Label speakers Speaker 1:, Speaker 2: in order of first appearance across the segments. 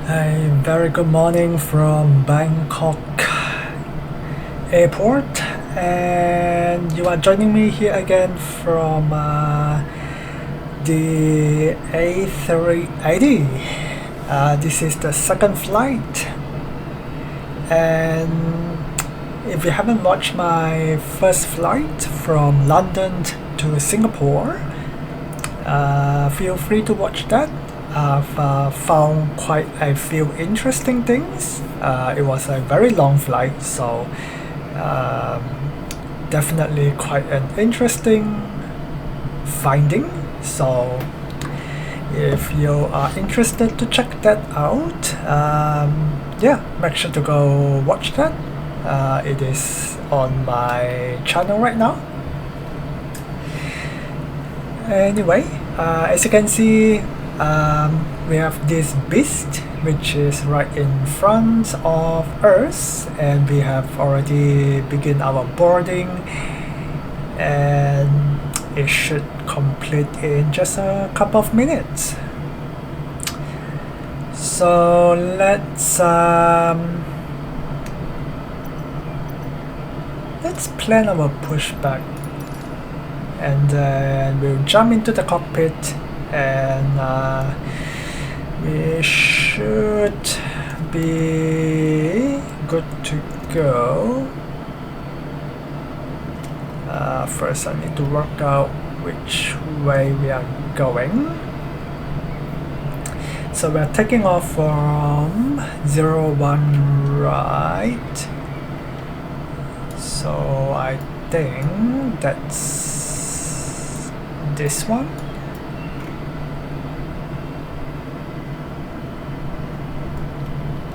Speaker 1: A very good morning from Bangkok airport, and you are joining me here again from the A380. This is the second flight, and if you haven't watched my first flight from London to Singapore, feel free to watch that. I've found quite a few interesting things. It was a very long flight, so definitely quite an interesting finding. So if you are interested to check that out, yeah, make sure to go watch that. It is on my channel right now. Anyway, as you can see, we have this beast which is right in front of us, and we have already begun our boarding, and it should complete in just a couple of minutes. So let's plan our pushback, and then we'll jump into the cockpit, and we should be good to go. First I need to work out which way we are going. So we're taking off from 01 right, so I think that's this one.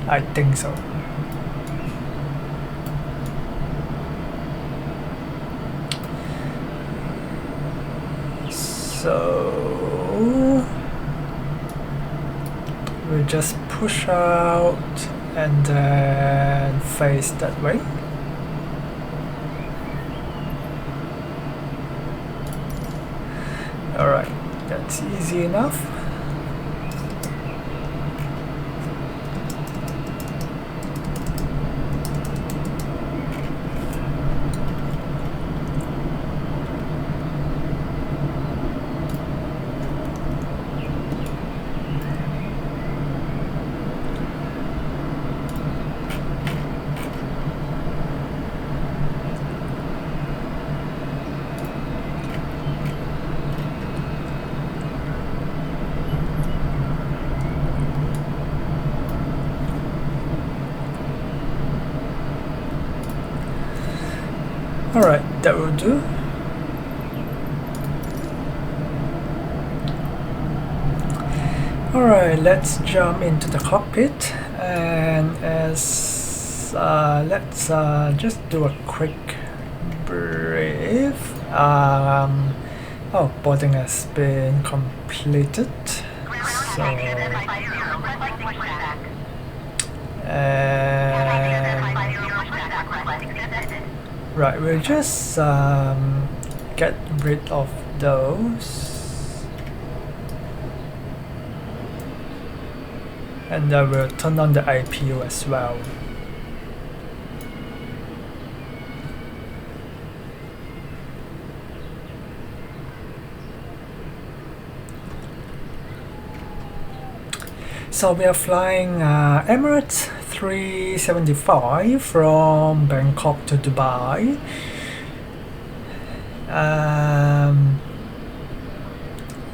Speaker 1: I think so. So we just push out and then face that way. Alright, that's easy enough. Alright, that will do. Alright, let's jump into the cockpit, and as let's just do a quick brief. Oh, boarding has been completed. So, right, we'll just get rid of those, and then we'll turn on the IPU as well. So we are flying Emirates 375 from Bangkok to Dubai.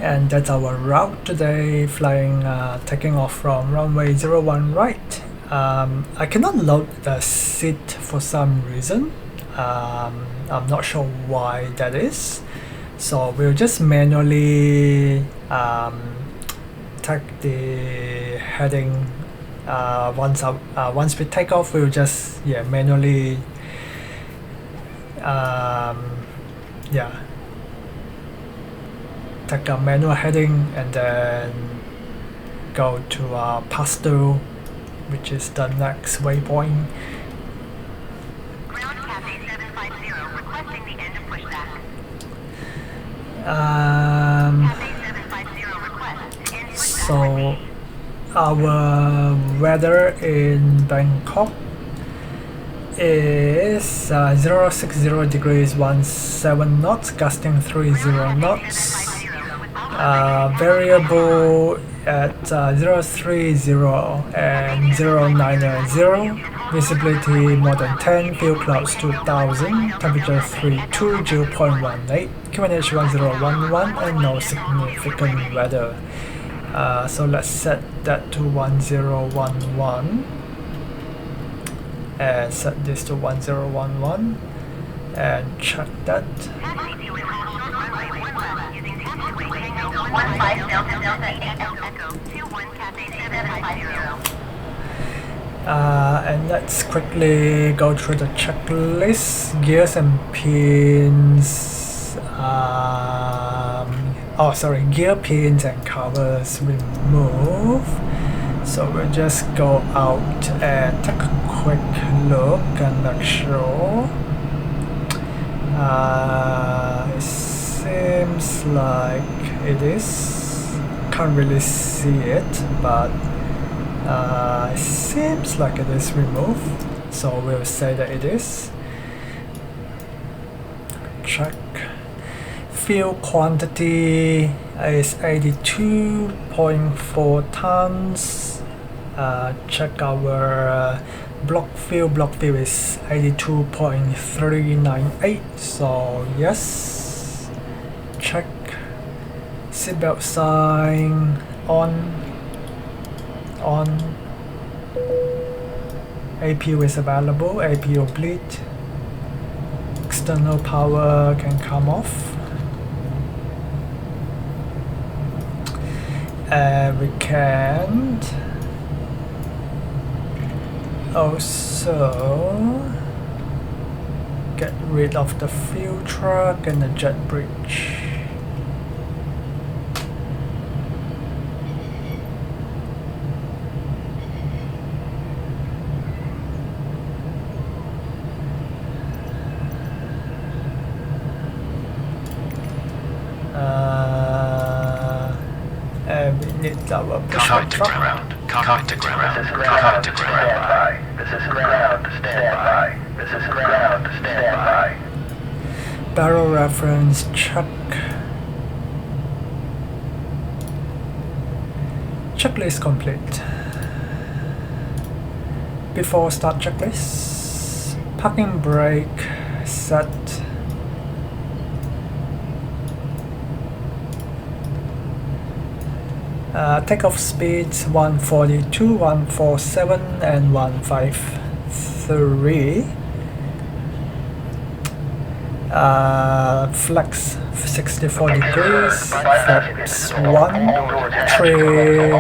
Speaker 1: And that's our route today, flying taking off from runway 01 right. I cannot load the seat for some reason. I'm not sure why that is. So we'll just manually take the heading. Once we take off, we'll just manually take a manual heading, and then go to Pasto, which is the next waypoint.
Speaker 2: Ground Cafe 750 requesting the end of pushback.
Speaker 1: So our weather in Bangkok is 060 degrees 17 knots, gusting 30 knots, variable at 030 and 090, visibility more than 10, fuel clouds 2000, temperature 32, dew point 18, QNH 1011, and no significant weather. So let's set that to 1011 and set this to 1011 and check that. And let's quickly go through the checklist. Gears and pins, gear pins and covers remove. So we'll just go out and take a quick look and make sure. It seems like it is. Can't really see it, but it seems like it is removed. So we'll say that it is. Check. Fuel quantity is 82.4 tons. Check our block fuel. Block fuel is 82.398. So yes. Check. Seatbelt sign on. APU is available. APU bleed. External power can come off. We can also get rid of the fuel truck and the jet bridge. And we need our push-up truck.
Speaker 3: Cockpit to ground. Cockpit to ground. This is ground to stand by. This is ground to stand by.
Speaker 1: Barrel reference check. Checklist complete. Before start checklist, parking brake set. Takeoff speeds 142, 147 and 153. Flex 64 degrees, flaps 1, trim,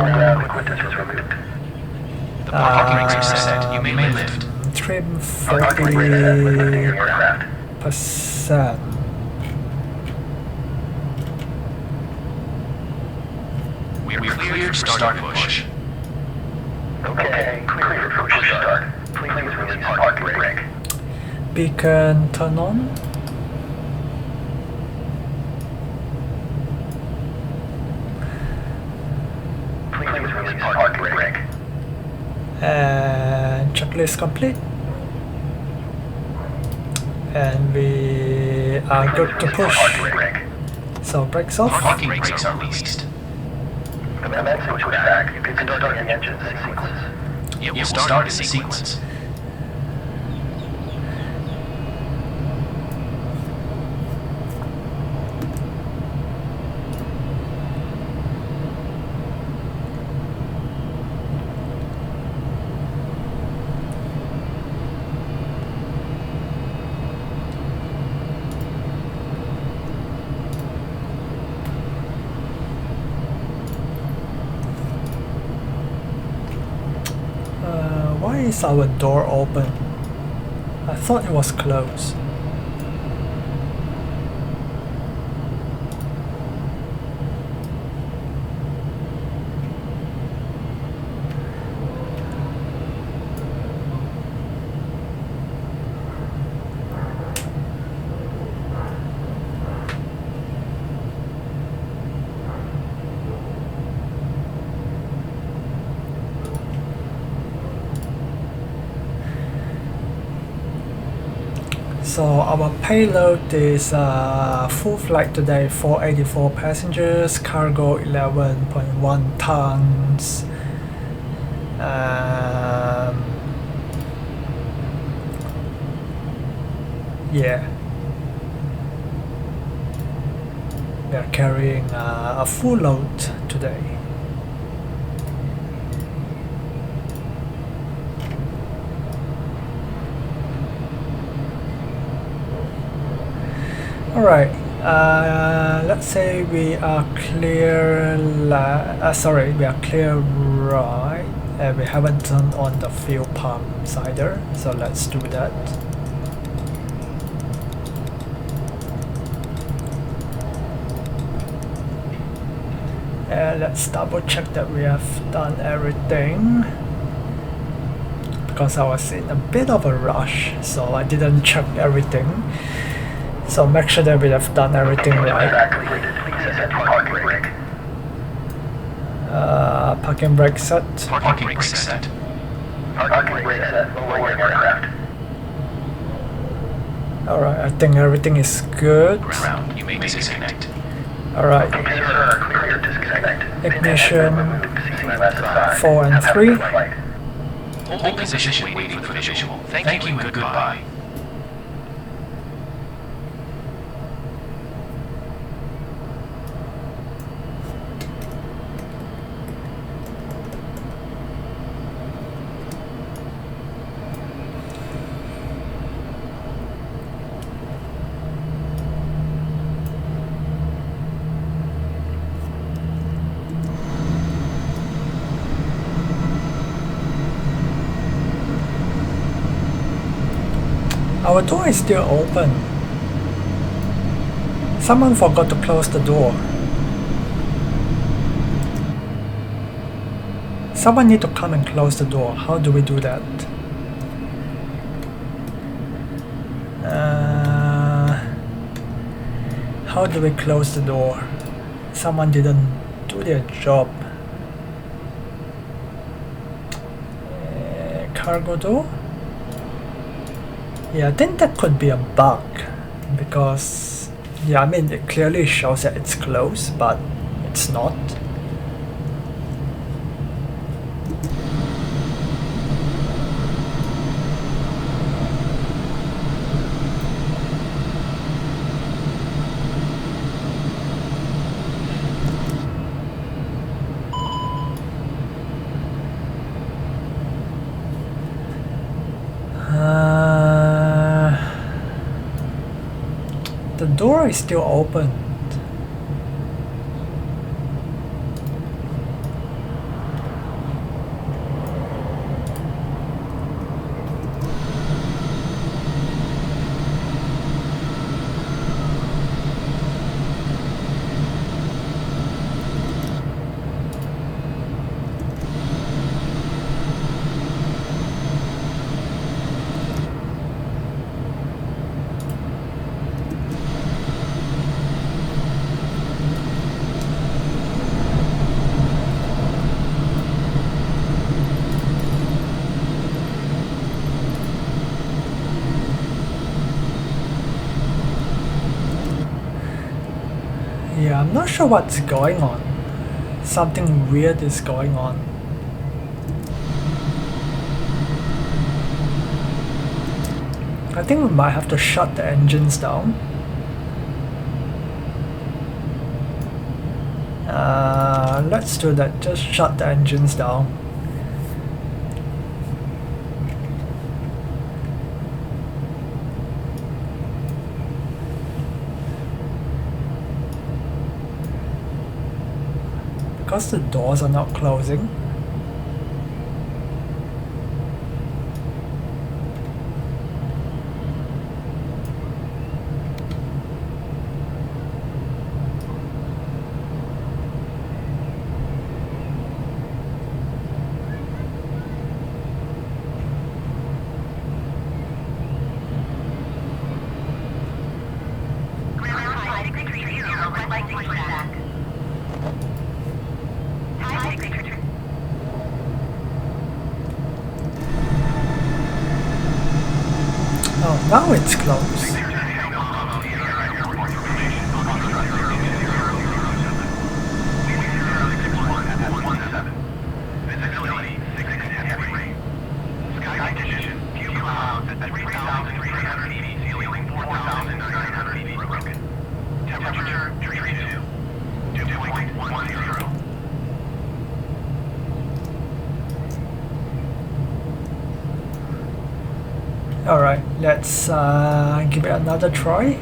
Speaker 1: trim 40%.
Speaker 3: We're clear to start push. Okay, clear for push start. Please release parking brake.
Speaker 1: Beacon turn on.
Speaker 3: Please release parking brake.
Speaker 1: And checklist complete. And we are good to push. So brakes off.
Speaker 3: Parking brakes are released. Commence pushback. You can start the engine sequence. It will start in sequence.
Speaker 1: Why is our door open? I thought it was closed. So our payload is full flight today, 484 passengers, cargo 11.1 tons. Yeah, we are carrying a full load today. Alright, let's say we are clear, we are clear right, and we haven't turned on the fuel pumps either, so let's do that. And let's double check that we have done everything, because I was in a bit of a rush, so I didn't check everything. So make sure that we have done everything right. Parking brake set.
Speaker 3: Parking brake set. Parking brake set. Lowering aircraft.
Speaker 1: Alright, I think everything is good.
Speaker 3: Ground, you may disconnect.
Speaker 1: Alright. Ignition 4 and 3.
Speaker 3: Hold position waiting for the visual. Thank you and goodbye.
Speaker 1: Our door is still open. Someone forgot to close the door. Someone need to come and close the door. How do we do that? How do we close the door? Someone didn't do their job. Cargo door? Yeah, I think that could be a bug, because yeah, I mean it clearly shows that it's closed, but it's not. The door is still open. Yeah, I'm not sure what's going on. Something weird is going on. I think we might have to shut the engines down. Let's do that, just shut the engines down. Because the doors are not closing. Now it's closed. Alright, let's give it another try.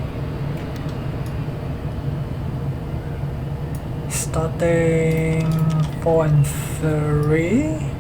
Speaker 1: Starting 4 and 3.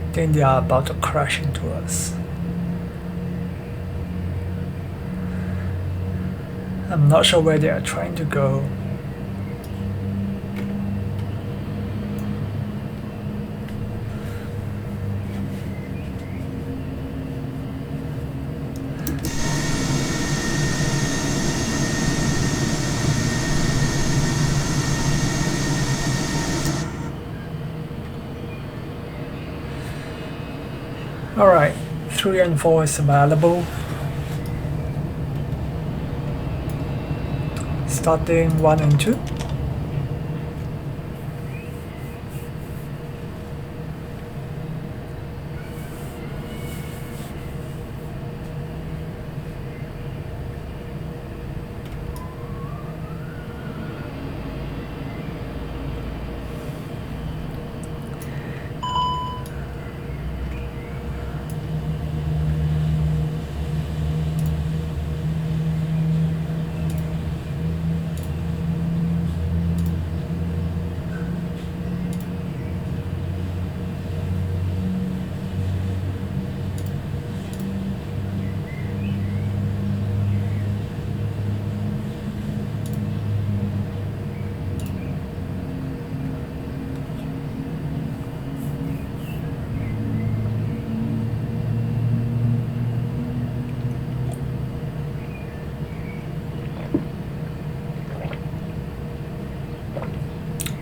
Speaker 1: I think they are about to crash into us. I'm not sure where they are trying to go. Alright, 3 and 4 is available. Starting 1 and 2.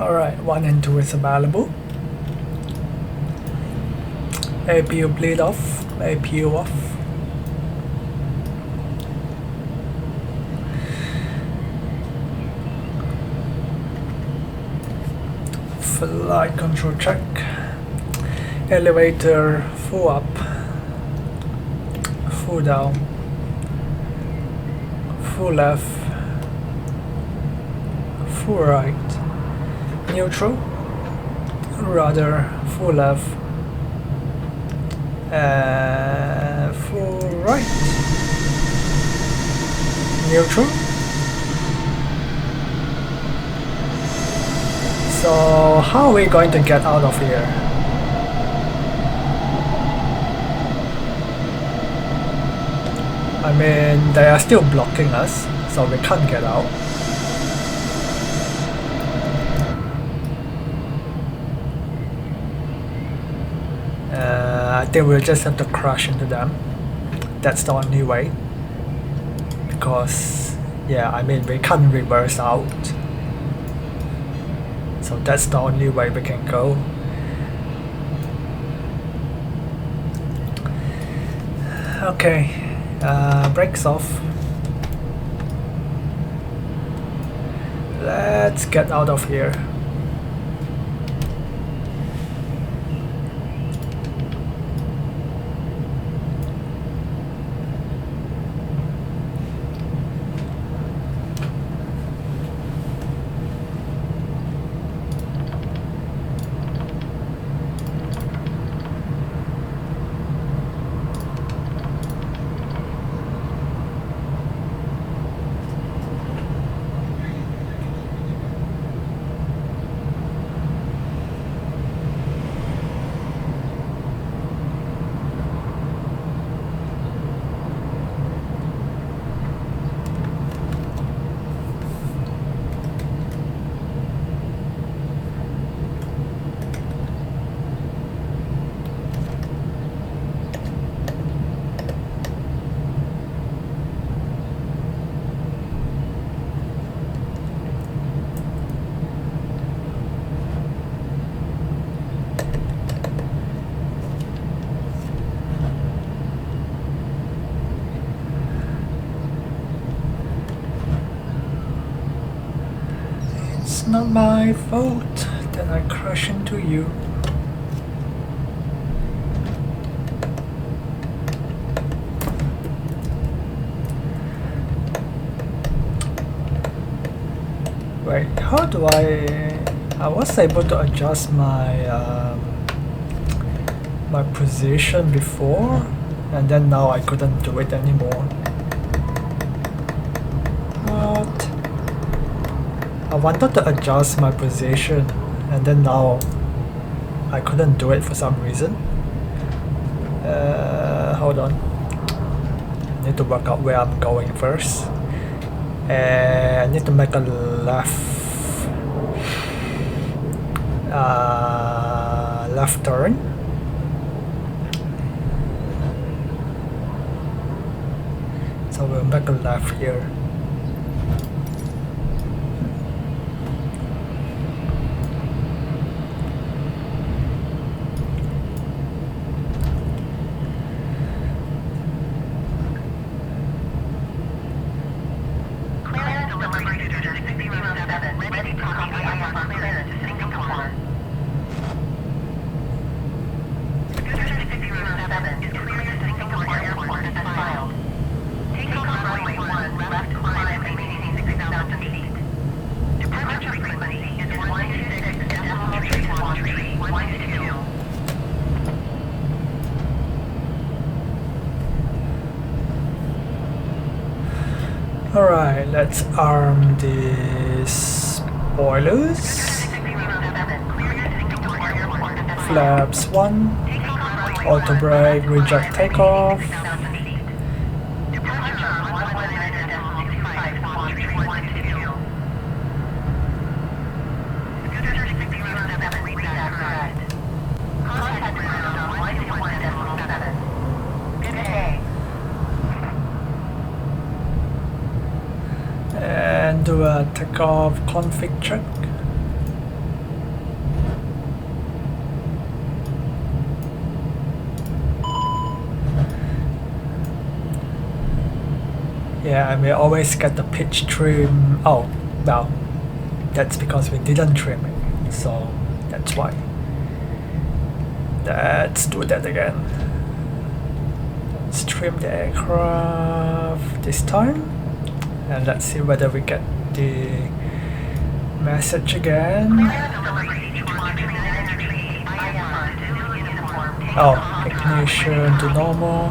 Speaker 1: Alright, 1 and 2 is available. APU bleed off, APU off. Flight control check. Elevator full up, full down, full left, full right. Neutral, rather full left, full right, neutral. So how are we going to get out of here? I mean, they are still blocking us, so we can't get out. I think we'll just have to crash into them. That's the only way. Because, yeah, I mean, we can't reverse out. So that's the only way we can go. Okay, brakes off. Let's get out of here. not my fault that I crashed into you. Wait, how do I was able to adjust my my position before, and then now I couldn't do it anymore. What? I wanted to adjust my position, and then now I couldn't do it for some reason. Hold on. I need to work out where I'm going first. And I need to make a left turn. So we'll make a left here. Alright, let's arm the spoilers. Flaps 1, auto brake, reject takeoff. And do a takeoff config check. Yeah, and we always get the pitch trim. Oh, well, that's because we didn't trim it, so that's why. Let's do that again. Let's trim the aircraft this time. And let's see whether we get the message again. Oh, ignition to normal.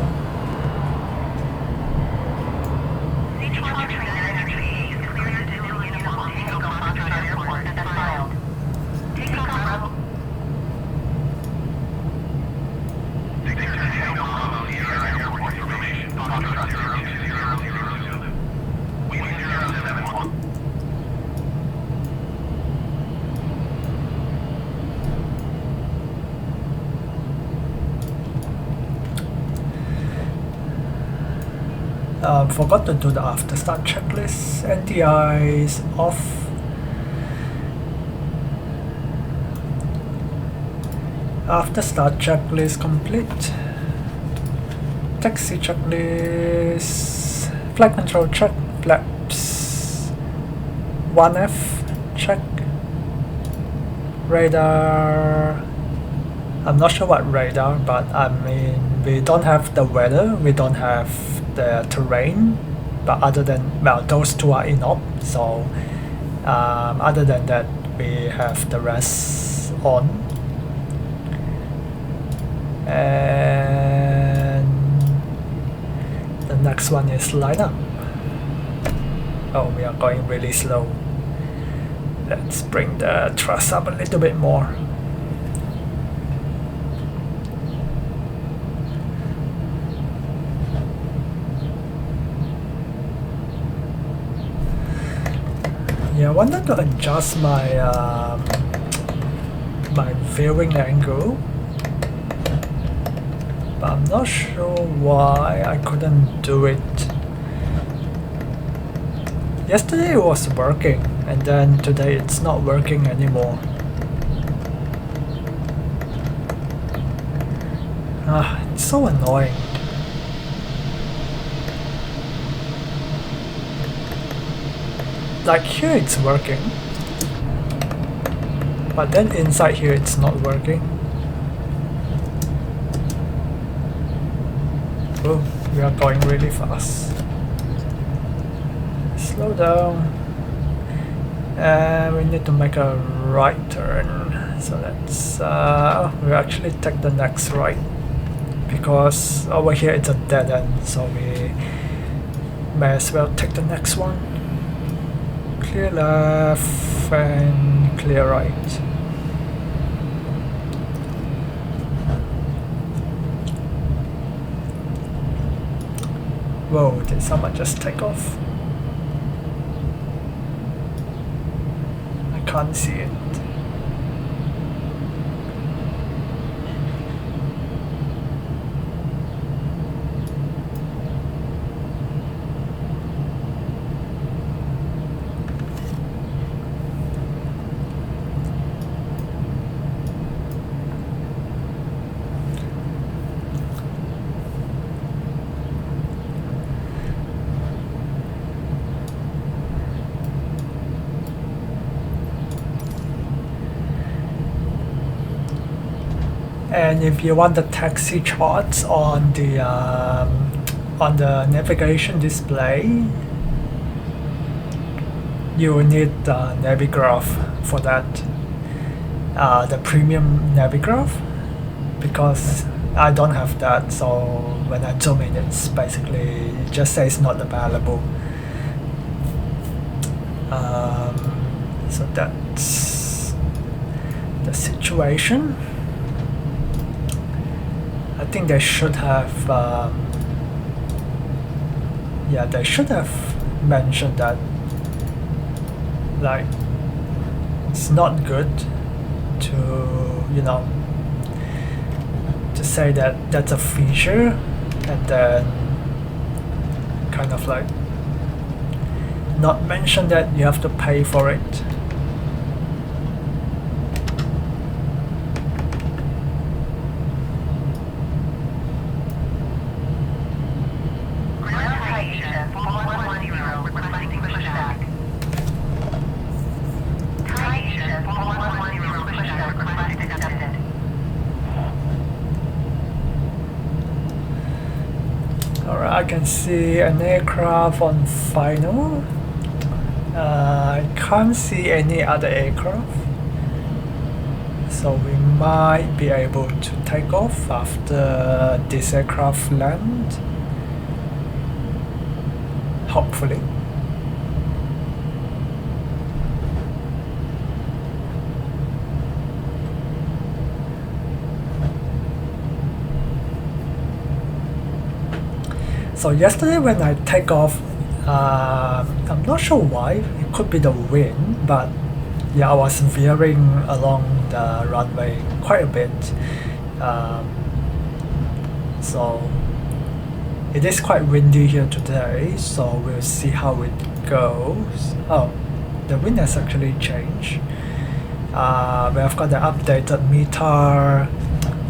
Speaker 1: Forgot to do the after start checklist. NTI is off. After start checklist complete. Taxi checklist. Flight control check. Flaps 1F check. Radar. I'm not sure what radar, but I mean we don't have the weather. We don't have the terrain, but other than, well, those two are in op, so other than that we have the rest on. And the next one is lineup. Oh, we are going really slow. Let's bring the thrust up a little bit more. Yeah, I wanted to adjust my my viewing angle, but I'm not sure why I couldn't do it. Yesterday it was working, and then today it's not working anymore. It's so annoying. Like here it's working, but then inside here it's not working. Oh, we are going really fast. Slow down. And we need to make a right turn. So let's we'll actually take the next right, because over here it's a dead end, so we may as well take the next one. Clear left and clear right. Whoa, did someone just take off? I can't see it. And if you want the taxi charts on the navigation display, you will need the Navigraph for that, the premium Navigraph, because I don't have that. So when I zoom in, it's basically it just says not available. So that's the situation. I think they should have, yeah, they should have mentioned that, like, it's not good to, you know, to say that that's a feature and then kind of like not mention that you have to pay for it. I can see an aircraft on final. I can't see any other aircraft, so we might be able to take off after this aircraft land, hopefully. So yesterday when I take off, I'm not sure why, it could be the wind, but yeah, I was veering along the runway quite a bit. So it is quite windy here today, so we'll see how it goes. Oh, the wind has actually changed. We have got the updated METAR.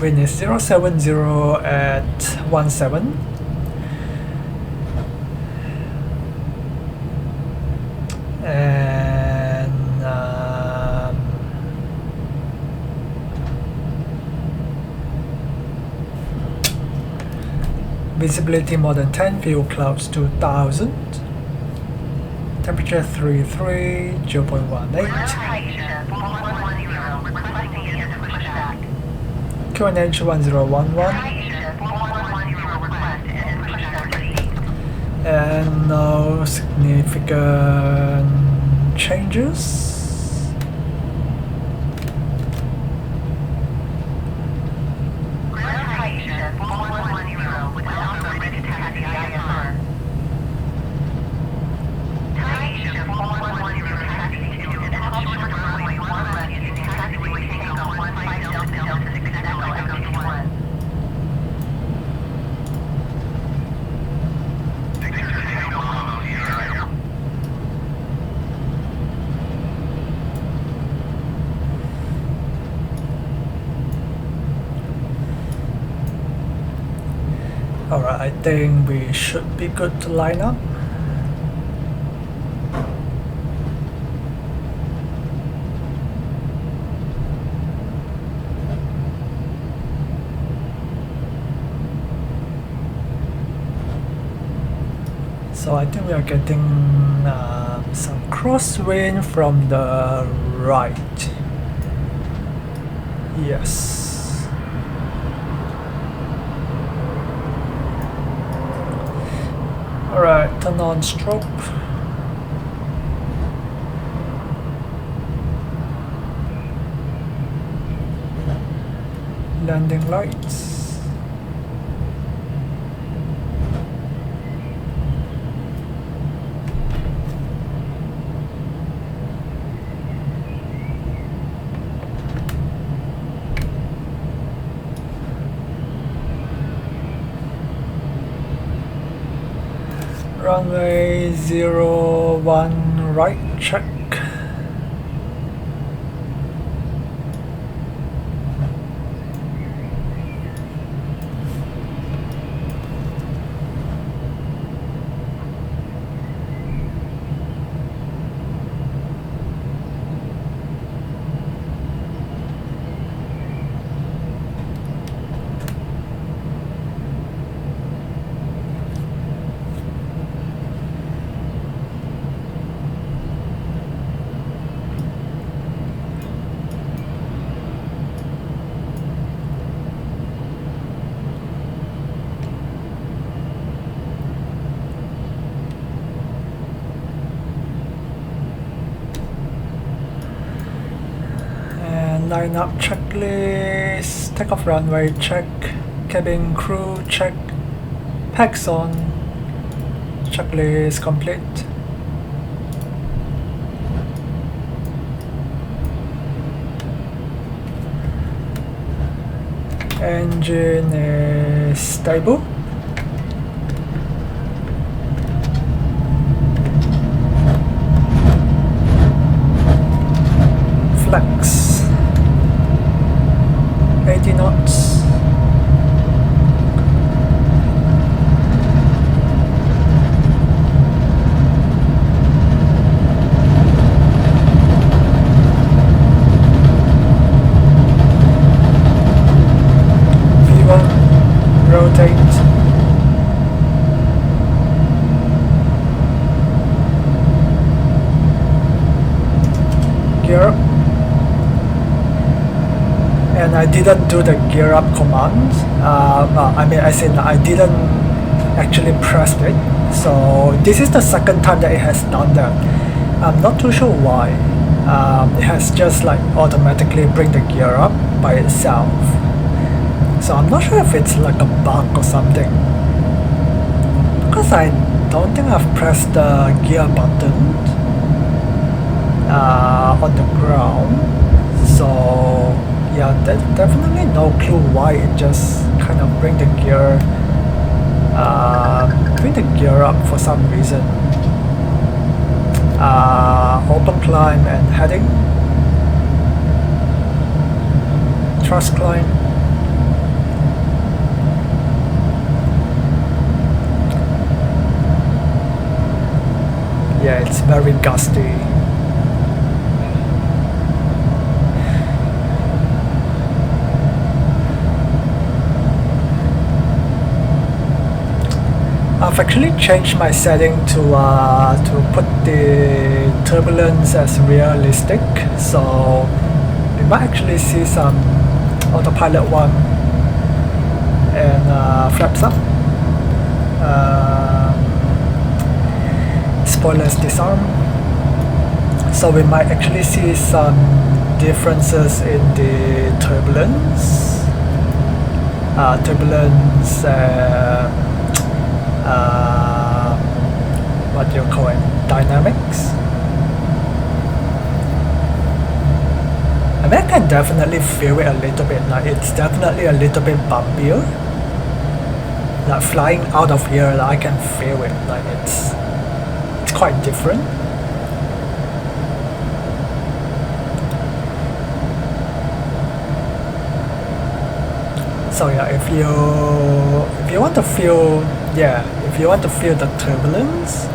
Speaker 1: Wind is 070 at 17. And visibility more than 10, fuel clouds 2000, temperature 33, 0.18, QNH 1011, and no significant changes. Alright, I think we should be good to line up. So I think we are getting some crosswind from the right. Yes. Alright, turn on strobe. Landing lights. Runway 01 right check. Line up checklist, takeoff runway check, cabin crew check, packs on, checklist complete. Engine is stable. Flex. 80 knots. V1, rotate. Gear up. And I didn't do the gear up command. I mean, as in I didn't actually press it. So this is the second time that it has done that. I'm not too sure why. It has just like automatically bring the gear up by itself. So I'm not sure if it's like a bug or something. Because I don't think I've pressed the gear button on the ground. So yeah, definitely no clue why it just kind of bring the gear up for some reason. Open climb and heading. Thrust climb. Yeah, it's very gusty. I've actually changed my setting to put the turbulence as realistic, so we might actually see some autopilot 1 and flaps up. Spoilers disarm. So we might actually see some differences in the turbulence. What do you call it? Dynamics. I mean, I can definitely feel it a little bit. Like it's definitely a little bit bumpier. Like flying out of here, like, I can feel it. Like it's quite different. So yeah, if you want to feel the turbulence,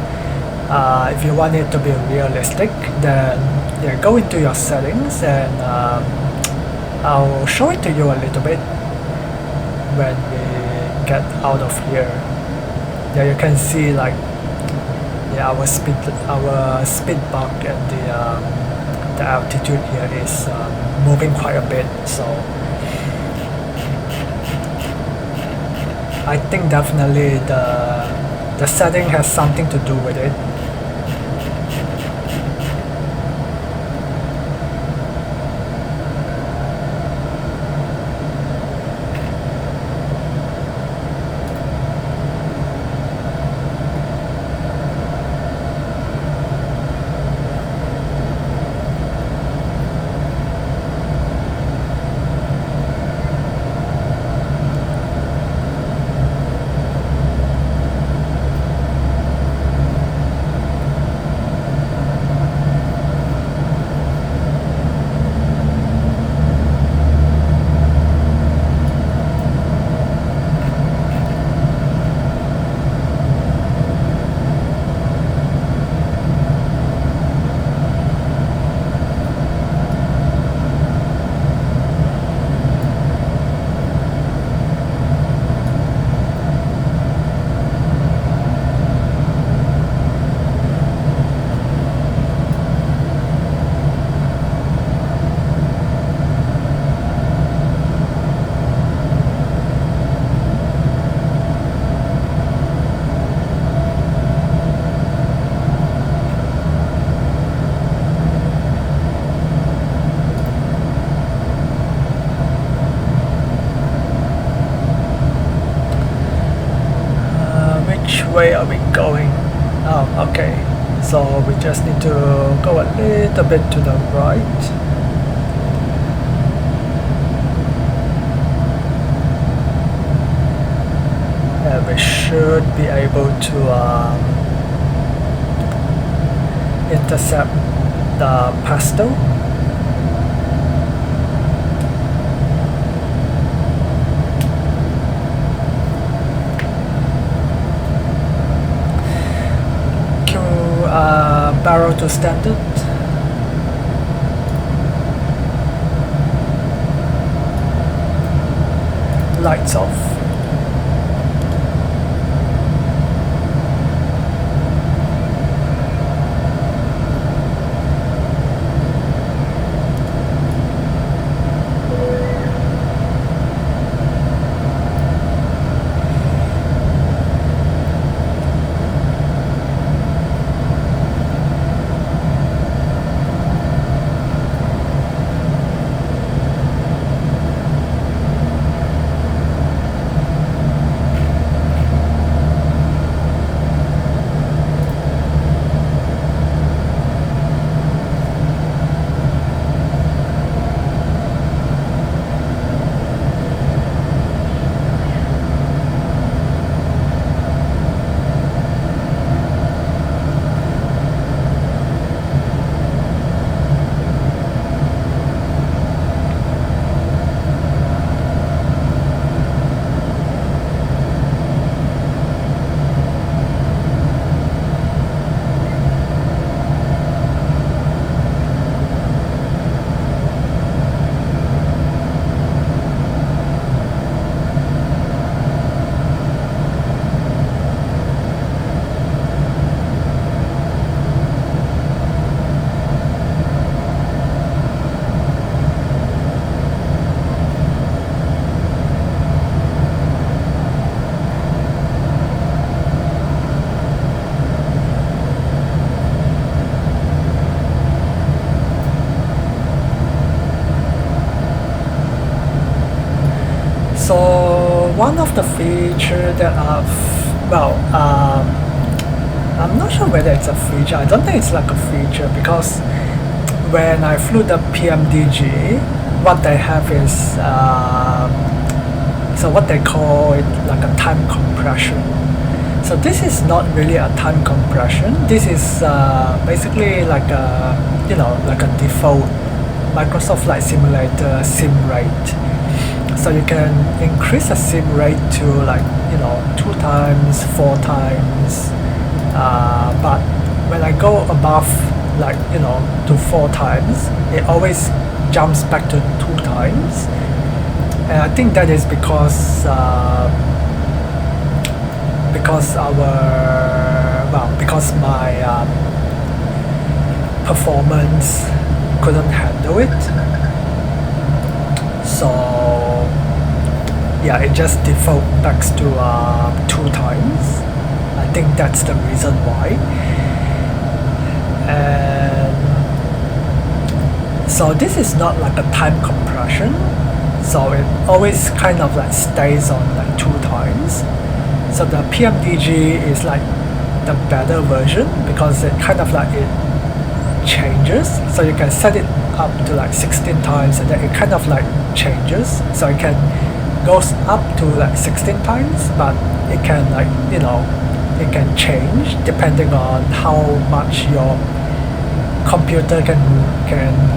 Speaker 1: if you want it to be realistic, then yeah, go into your settings and I'll show it to you a little bit when we get out of here. Yeah, you can see like yeah, our speed bug and the altitude here is moving quite a bit, so I think definitely the setting has something to do with it. Which way are we going? Oh, okay. So we just need to go a little bit to the right. And we should be able to intercept the pastel. Barrel to standard. Lights off. So one of the features that I'm not sure whether it's a feature. I don't think it's like a feature because when I flew the PMDG, what they have is so what they call it like a time compression. So this is not really a time compression. This is basically like a like a default Microsoft Flight Simulator sim rate. So you can increase the sim rate to like 2 times, 4 times, but when I go above like to 4 times, it always jumps back to 2 times, and I think that is because because my performance couldn't handle it. So yeah, it just default back to 2 times. I think that's the reason why. And so this is not like a time compression, so it always kind of like stays on like 2 times. So the PMDG is like the better version because it kind of like it changes, so you can set it up to like 16 times and then it kind of like changes, so it can goes up to like 16 times, but it can like, you know, it can change depending on how much your computer can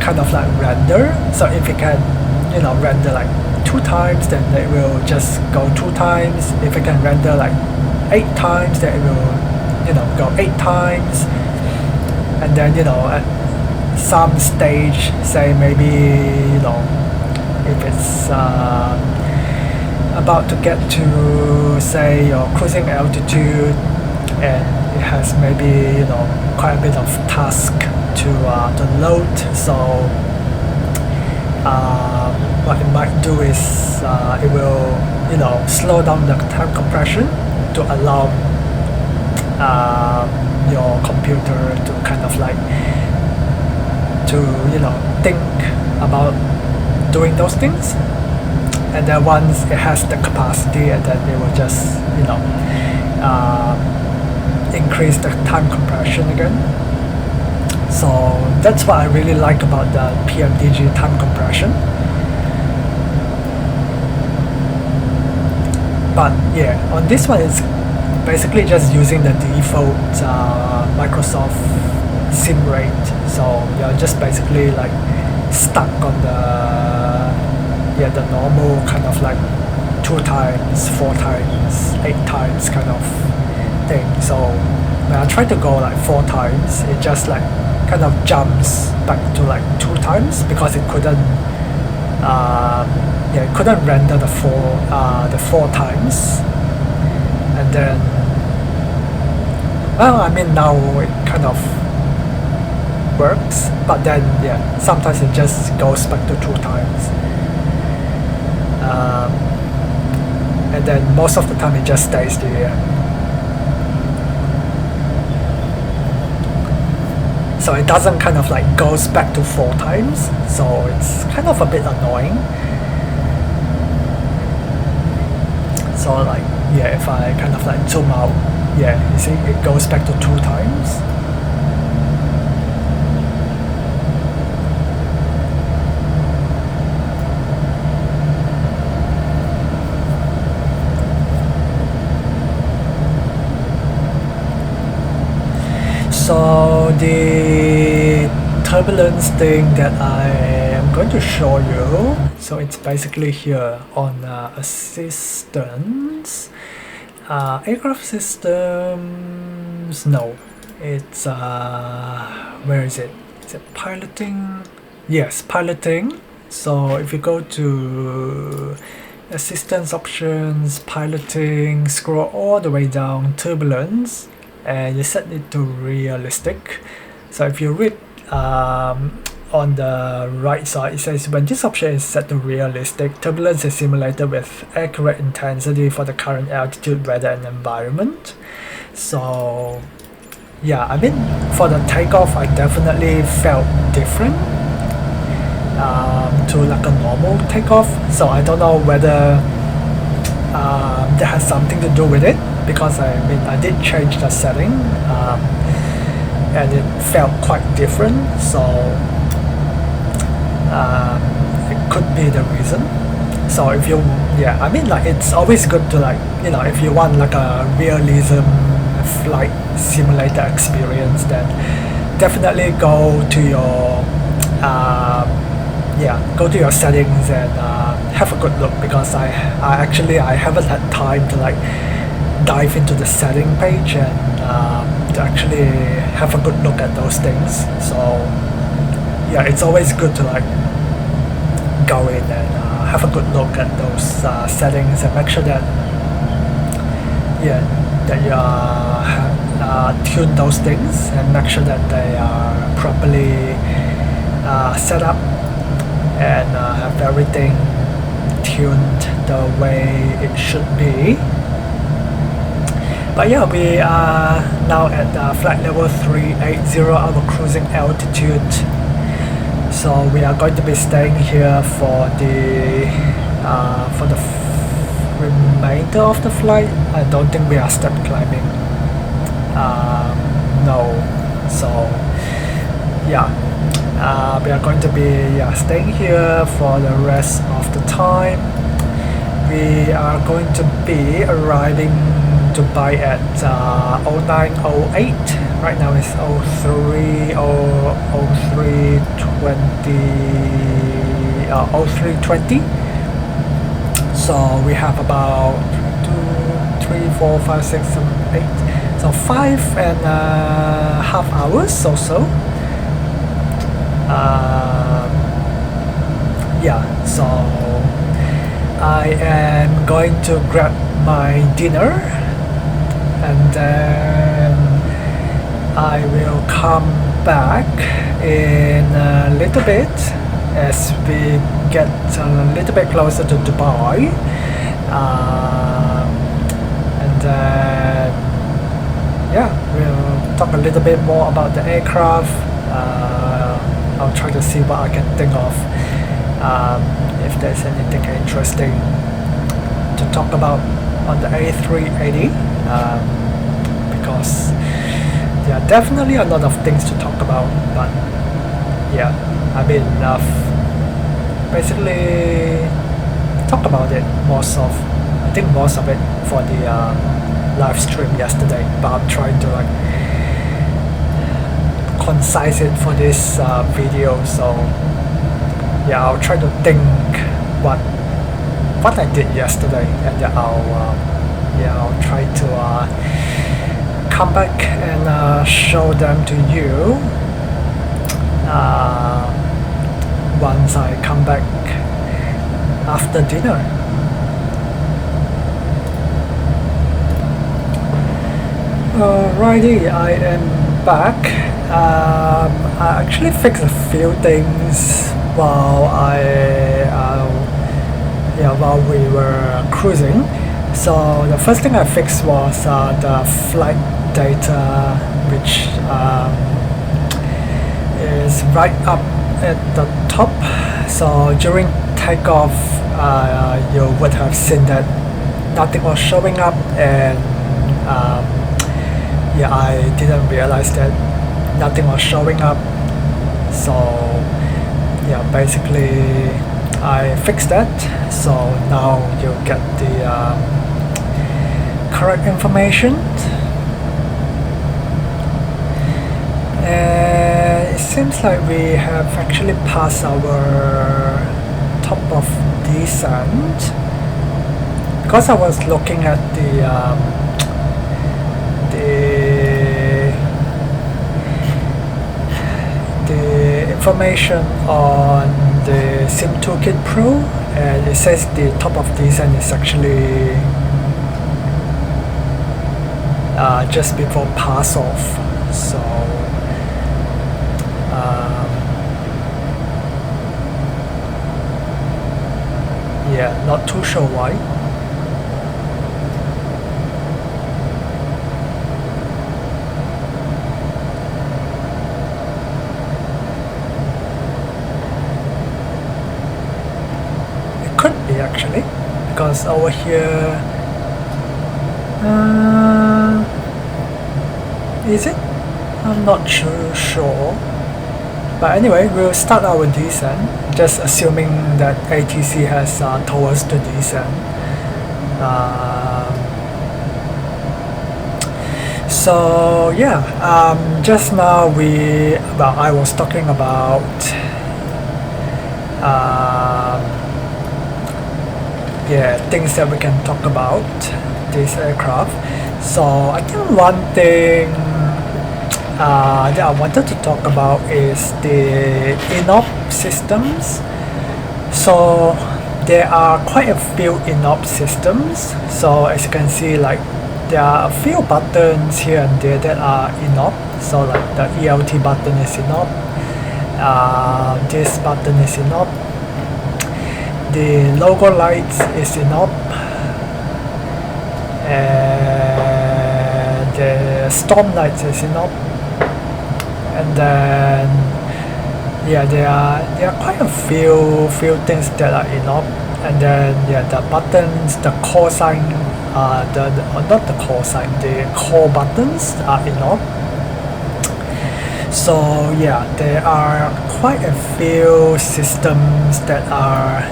Speaker 1: kind of like render. So if it can, you know, render like 2 times, then it will just go 2 times. If it can render like 8 times, then it will, you know, go 8 times. And then, you know, at some stage, say maybe, you know, if it's about to get to, say, your cruising altitude, and it has maybe, you know, quite a bit of task to load. So what it might do is it will, you know, slow down the time compression to allow your computer to kind of like to, you know, think about doing those things. And then once it has the capacity, and then it will just, you know, increase the time compression again. So that's what I really like about the PMDG time compression. But yeah, on this one it's basically just using the default Microsoft sim rate. So you're just basically like stuck on the normal kind of like 2 times, 4 times, 8 times kind of thing. So when I try to go like 4 times, it just like kind of jumps back to like 2 times because it couldn't it couldn't render the 4 times. And then, well, I mean, now it kind of works, but then yeah, sometimes it just goes back to 2 times. And then most of the time it just stays there. So it doesn't kind of like goes back to 4 times, so it's kind of a bit annoying. So like, yeah, if I kind of like zoom out, yeah, you see it goes back to 2 times. So the turbulence thing that I am going to show you, so it's basically here on assistance, aircraft systems, no, it's where is it? Is it piloting? Yes, piloting. So if you go to assistance options, piloting, scroll all the way down, turbulence, and you set it to realistic. So if you read on the right side, it says when this option is set to realistic, turbulence is simulated with accurate intensity for the current altitude, weather and environment. So yeah, I mean, for the takeoff I definitely felt different to like a normal takeoff. So I don't know whether that has something to do with it, because I mean I did change the setting and it felt quite different, so it could be the reason. So if you, yeah, I mean like it's always good to like, you know, if you want like a realism flight simulator experience, then definitely go to your go to your settings and have a good look, because I haven't had time to like dive into the setting page and to actually have a good look at those things. So yeah, it's always good to like go in and have a good look at those settings and make sure that that you tune those things and make sure that they are properly set up and have everything tuned the way it should be. But yeah, we are now at flight level 380, our cruising altitude. So we are going to be staying here for the remainder of the flight. I don't think we are step climbing. No. So yeah, we are going to be staying here for the rest of the time. We are going to be arriving Dubai at 0908. Right now it's 0320. So we have about 2, 3, 4, 5, 6, 7, 8. So 5.5 hours or so. Yeah, so I am going to grab my dinner and then I will come back in a little bit as we get a little bit closer to Dubai, and then we'll talk a little bit more about the aircraft. I'll try to see what I can think of, if there's anything interesting to talk about on the A380, because there are definitely a lot of things to talk about, but yeah, I mean, basically talk about it most of it for the live stream yesterday, but I'm trying to concise it for this video. So yeah, I'll try to think what I did yesterday, and then I'll try to come back and show them to you once I come back after dinner. Alrighty, I am back. I actually fixed a few things while while we were cruising. So the first thing I fixed was the flight data, which is right up at the top. So during takeoff, you would have seen that nothing was showing up, and I didn't realize that nothing was showing up. So basically I fixed that, so now you get the correct information. And it seems like we have actually passed our top of descent, because I was looking at the information on the Sim Toolkit Pro, and it says the top of descent is actually just before pass off. So not too sure why. Actually, because over here, is it? I'm not too sure. But anyway, we'll start our descent, just assuming that ATC has told us to descend. So just now I was talking about things that we can talk about this aircraft. So I think one thing that I wanted to talk about is the INOP systems. So there are quite a few INOP systems. So as you can see, like there are a few buttons here and there that are in-op. So like the ELT button is in-op, this button is in-op, the logo lights is in-op, and the storm lights is in-op, and then yeah, there are quite a few things that are in-op, and then yeah, the buttons, the call sign, not the call sign, the call buttons are in-op. So yeah, there are quite a few systems that are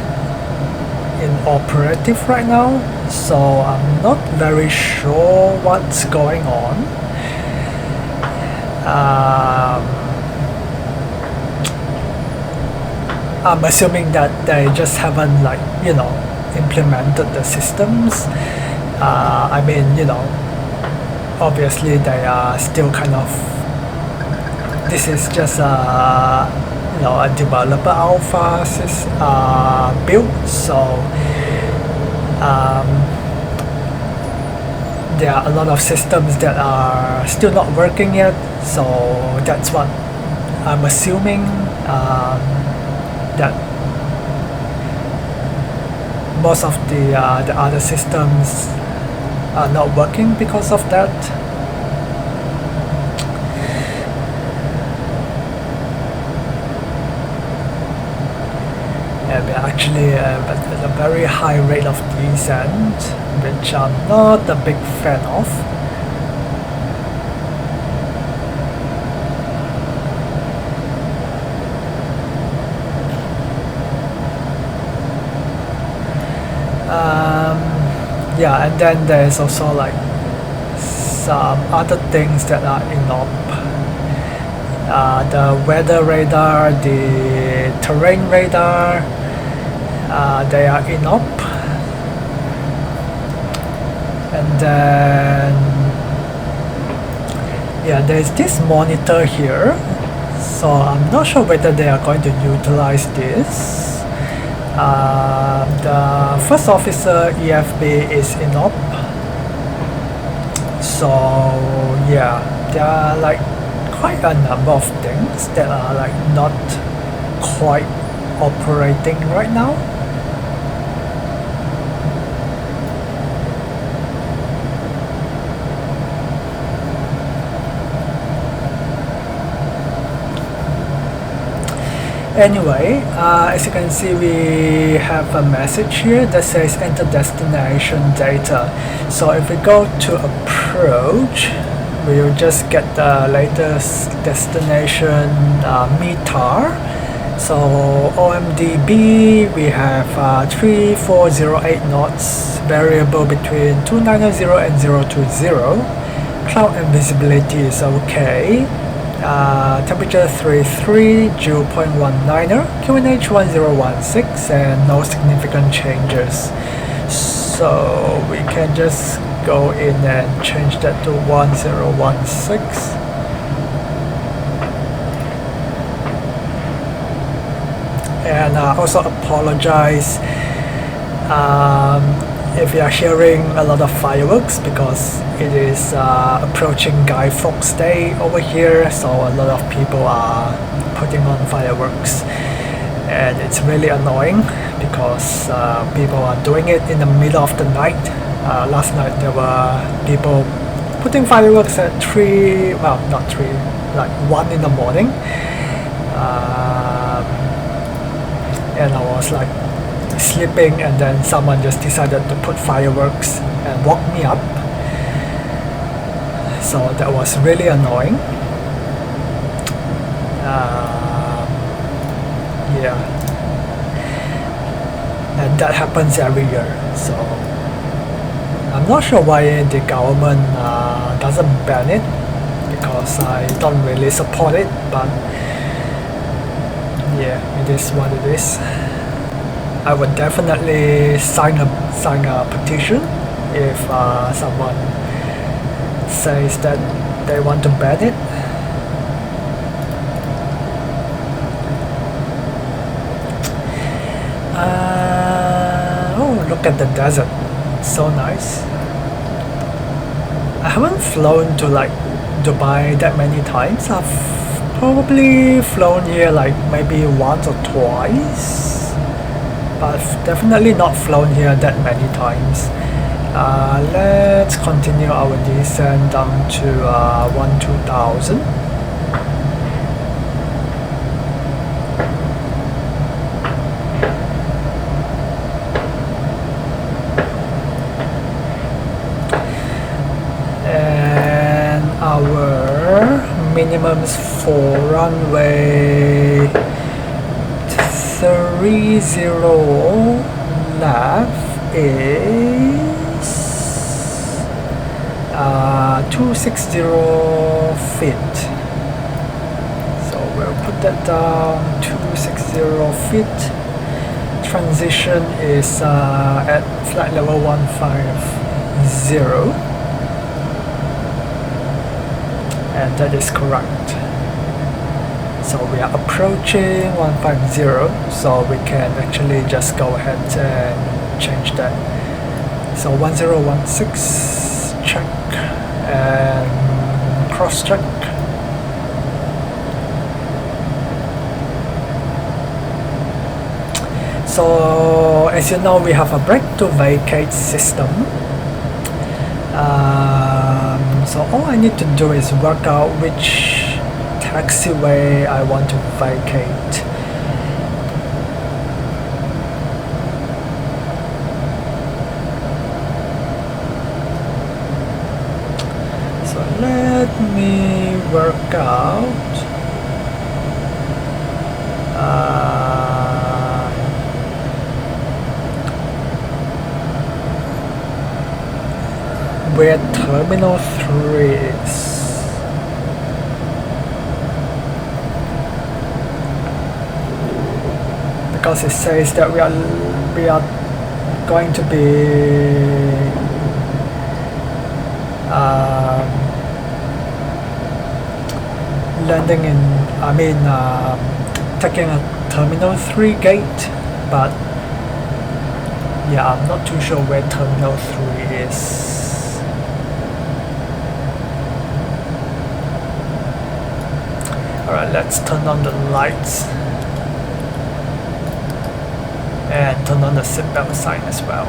Speaker 1: inoperative right now, so I'm not very sure what's going on. I'm assuming that they just haven't, like, you know, implemented the systems. I mean, you know, obviously they are still kind of, this is just a, you know, a developer alpha build, so there are a lot of systems that are still not working yet, so that's what I'm assuming, that most of the other systems are not working because of that. And we're actually at a very high rate of descent, which I'm not a big fan of. Yeah, and then there's also like some other things that are in-op. The weather radar, the terrain radar, they are in-op. And then yeah, there's this monitor here, so I'm not sure whether they are going to utilize this. The first officer EFB is in-op, so yeah, there are like quite a number of things that are like not quite operating right now. Anyway, as you can see, we have a message here that says enter destination data. So if we go to approach, we will just get the latest destination METAR. So OMDB, we have 3408 knots, variable between 2990 and 020. Cloud and visibility is okay. Temperature 33, dew 0.19er, QNH 1016, and no significant changes. So we can just go in and change that to 1016. And also apologize if you are hearing a lot of fireworks, because it is approaching Guy Fawkes Day over here, so a lot of people are putting on fireworks, and it's really annoying because people are doing it in the middle of the night. Last night there were people putting fireworks at 3, well not 3, like 1 in the morning, and I was like sleeping, and then someone just decided to put fireworks and woke me up, so that was really annoying. Yeah, and that happens every year, so I'm not sure why the government doesn't ban it, because I don't really support it, but yeah, it is what it is. I would definitely sign a petition if someone says that they want to ban it. Oh, look at the desert, so nice. I haven't flown to like Dubai that many times. I've probably flown here like maybe once or twice, but I've definitely not flown here that many times. Let's continue our descent down to 12,000. And our minimums for runway 30 left is 260 feet. So we'll put that down, 260 feet. Transition is at flight level 150, and that is correct. So we are approaching 150, so we can actually just go ahead and change that. So 1016, check, and cross check. So as you know, we have a brake to vacate system. So all I need to do is work out which taxiway I want to vacate. So let me work out where Terminal 3 is. Because it says that we are going to be landing in, taking a Terminal 3 gate, but yeah, I'm not too sure where Terminal 3 is. Alright, let's turn on the lights and turn on the seatbelt sign as well.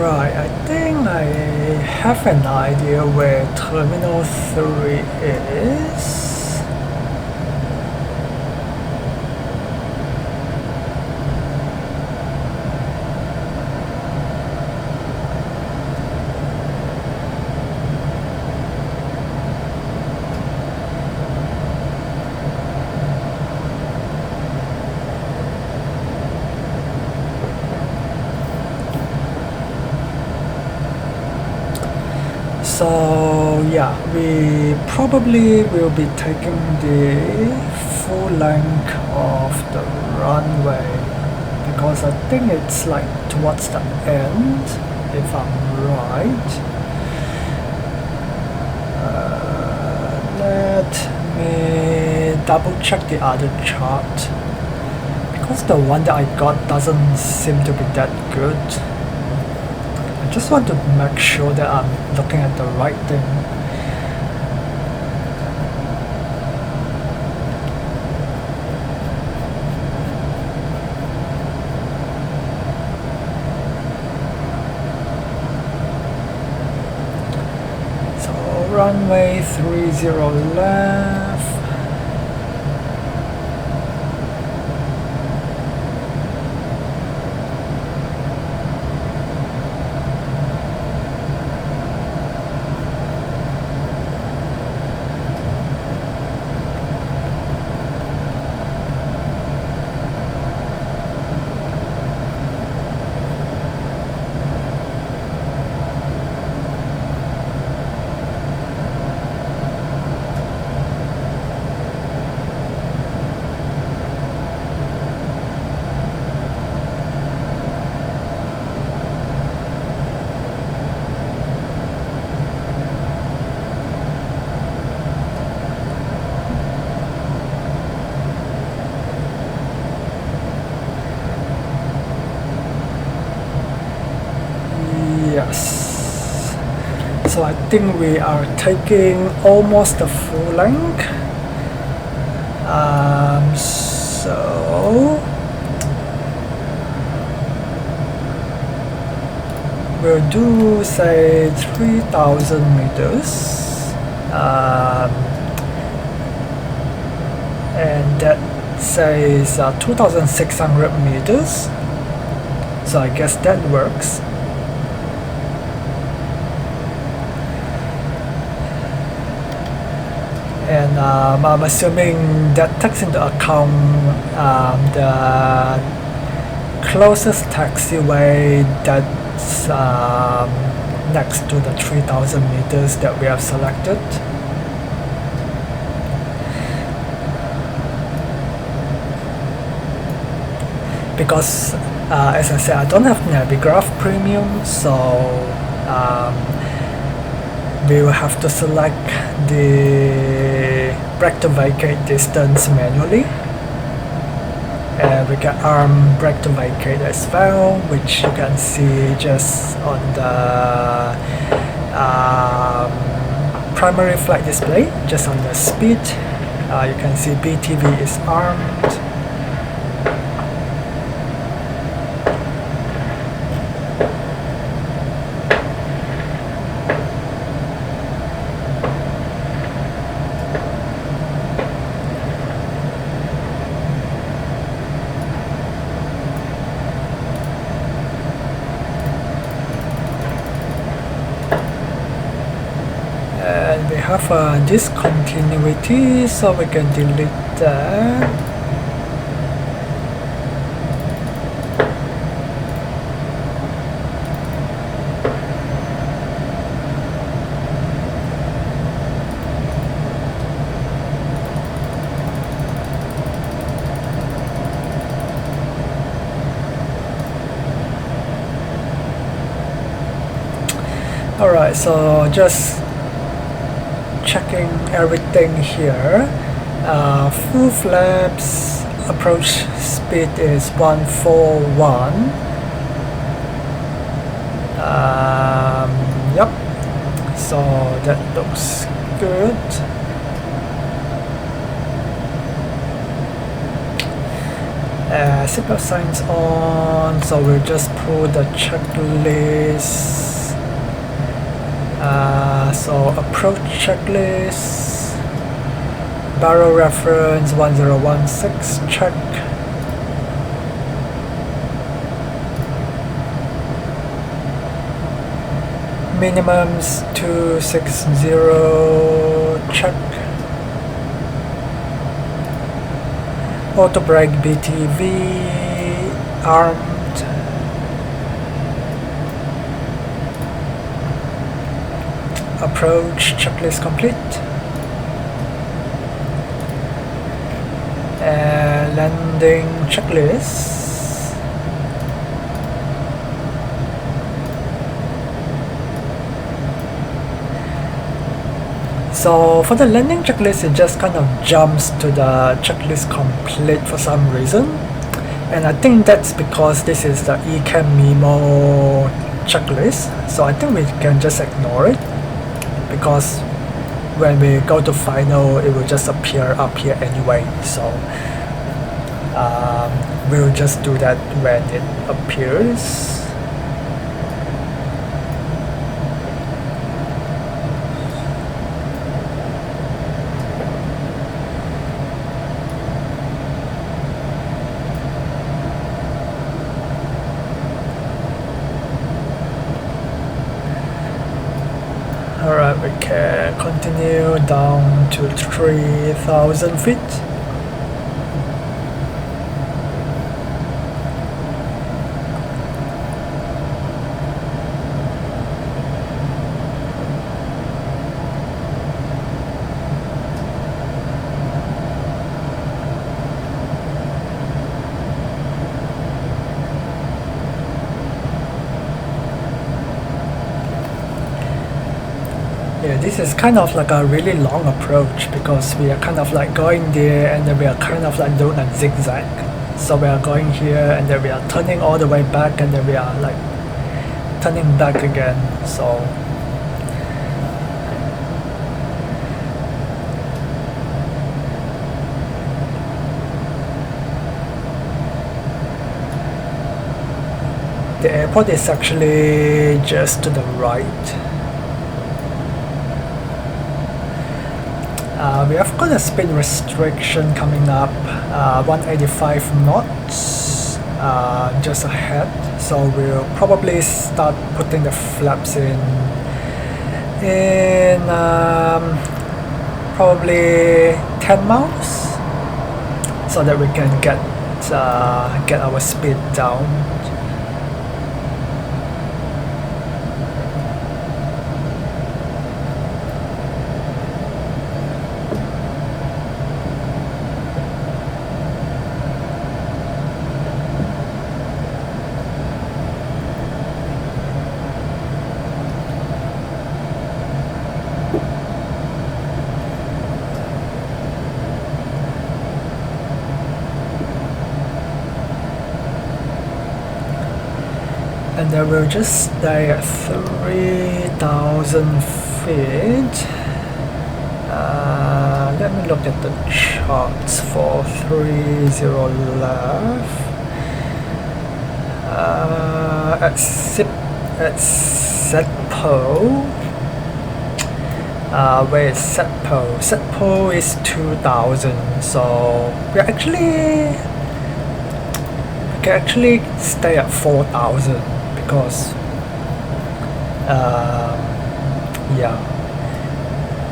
Speaker 1: Right, I think I have an idea where Terminal 3 is. So yeah, we probably will be taking the full length of the runway because I think it's like towards the end, if I'm right. Let me double check the other chart because the one that I got doesn't seem to be that good. I just want to make sure that I'm looking at the right thing. So runway 30 left. Yes. So I think we are taking almost the full length. So we'll do say 3,000 meters. And that says 2,600 meters. So I guess that works. And I'm assuming that takes into account the closest taxiway that's next to the 3,000 meters that we have selected. Because as I said, I don't have Navigraph Premium, so we will have to select the brake to vacate distance manually, and we can arm brake to vacate as well, which you can see just on the primary flight display, just on the speed. You can see BTV is armed. And we have a discontinuity, so we can delete that. Alright, so just checking everything here. Full flaps, approach speed is 141. Yep, so that looks good. Seatbelt signs on, so we'll just pull the checklist. So approach checklist, barrel reference 1016, check. Minimums 260, check. Auto brake BTV, armed. approach checklist complete. And landing checklist. So for the landing checklist, it just kind of jumps to the checklist complete for some reason. And I think that's because this is the eCam Memo checklist. So I think we can just ignore it, because when we go to final, it will just appear up here anyway. So we'll just do that when it appears. Alright, we can continue down to 3,000 feet. Yeah, this is kind of like a really long approach, because we are kind of like going there and then we are kind of like doing a zigzag. So we are going here and then we are turning all the way back and then we are like turning back again. So the airport is actually just to the right. We have got a speed restriction coming up, 185 knots just ahead, so we'll probably start putting the flaps in probably 10 miles, so that we can get our speed down. And then we'll just stay at 3,000 feet. Let me look at the charts for 30 left. At Setpo. Where is Setpo? Setpo is 2,000. So we can actually stay at 4,000. Because yeah,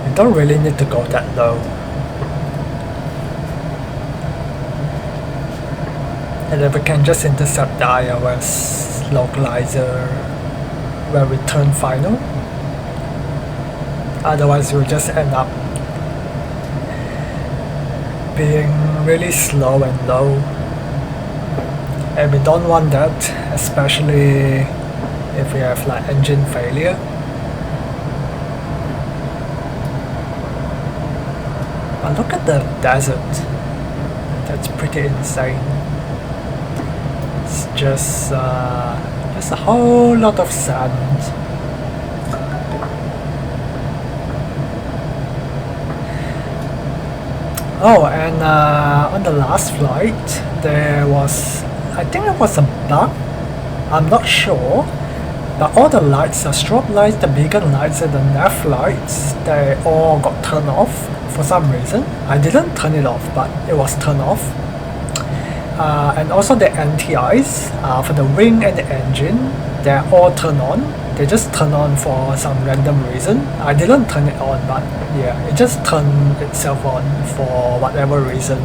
Speaker 1: you don't really need to go that low. And then we can just intercept the iOS localizer when we turn final. Otherwise we'll just end up being really slow and low. And we don't want that, especially if we have like engine failure. But look at the desert. That's pretty insane. It's just a whole lot of sand. Oh, and on the last flight there was, I think it was a bug, I'm not sure, but all the lights, the strobe lights, the beacon lights and the nav lights, they all got turned off for some reason. I didn't turn it off, but it was turned off. And also the NTIs, for the wing and the engine, they're all turned on. They just turn on for some random reason. I didn't turn it on, but yeah, it just turned itself on for whatever reason.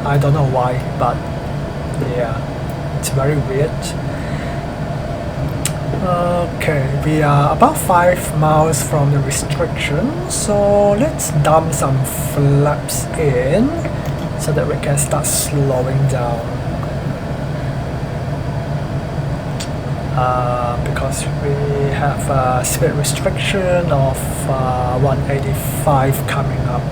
Speaker 1: I don't know why, but yeah, it's very weird. Okay, we are about 5 miles from the restriction, so let's dump some flaps in so that we can start slowing down. Because we have a speed restriction of 185 coming up.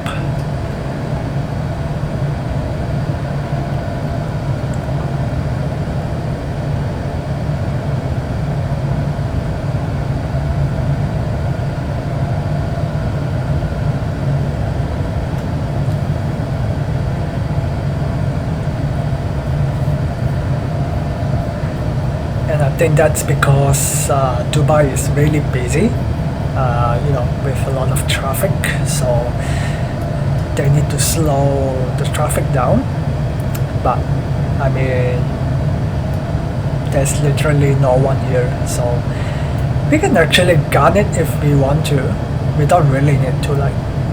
Speaker 1: And I think that's because Dubai is really busy, with a lot of traffic, so they need to slow the traffic down. But I mean, there's literally no one here, so we can actually gun it if we want to. We don't really need to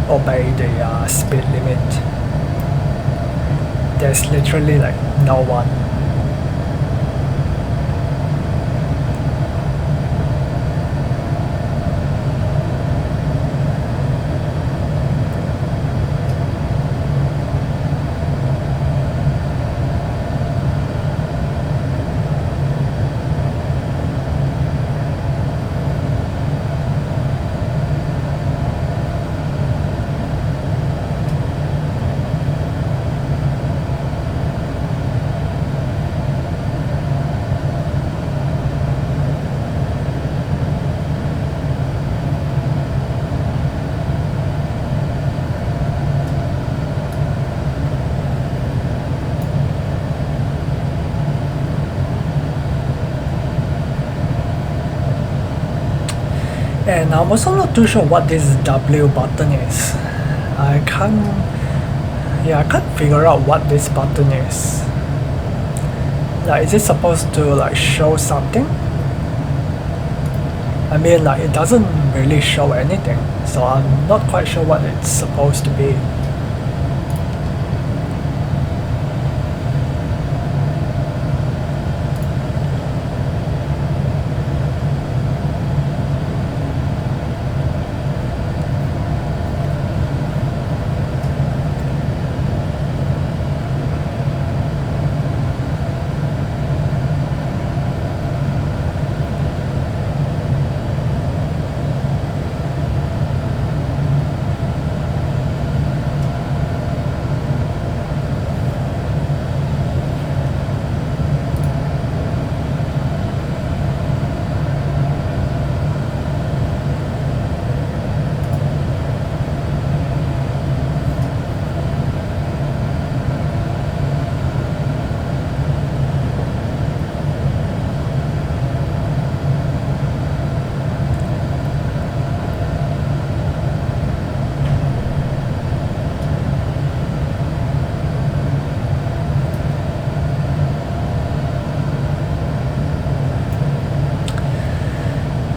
Speaker 1: obey the speed limit. There's literally no one. And I'm also not too sure what this W button is. I can't figure out what this button is. Is it supposed to show something? I mean, it doesn't really show anything, so I'm not quite sure what it's supposed to be.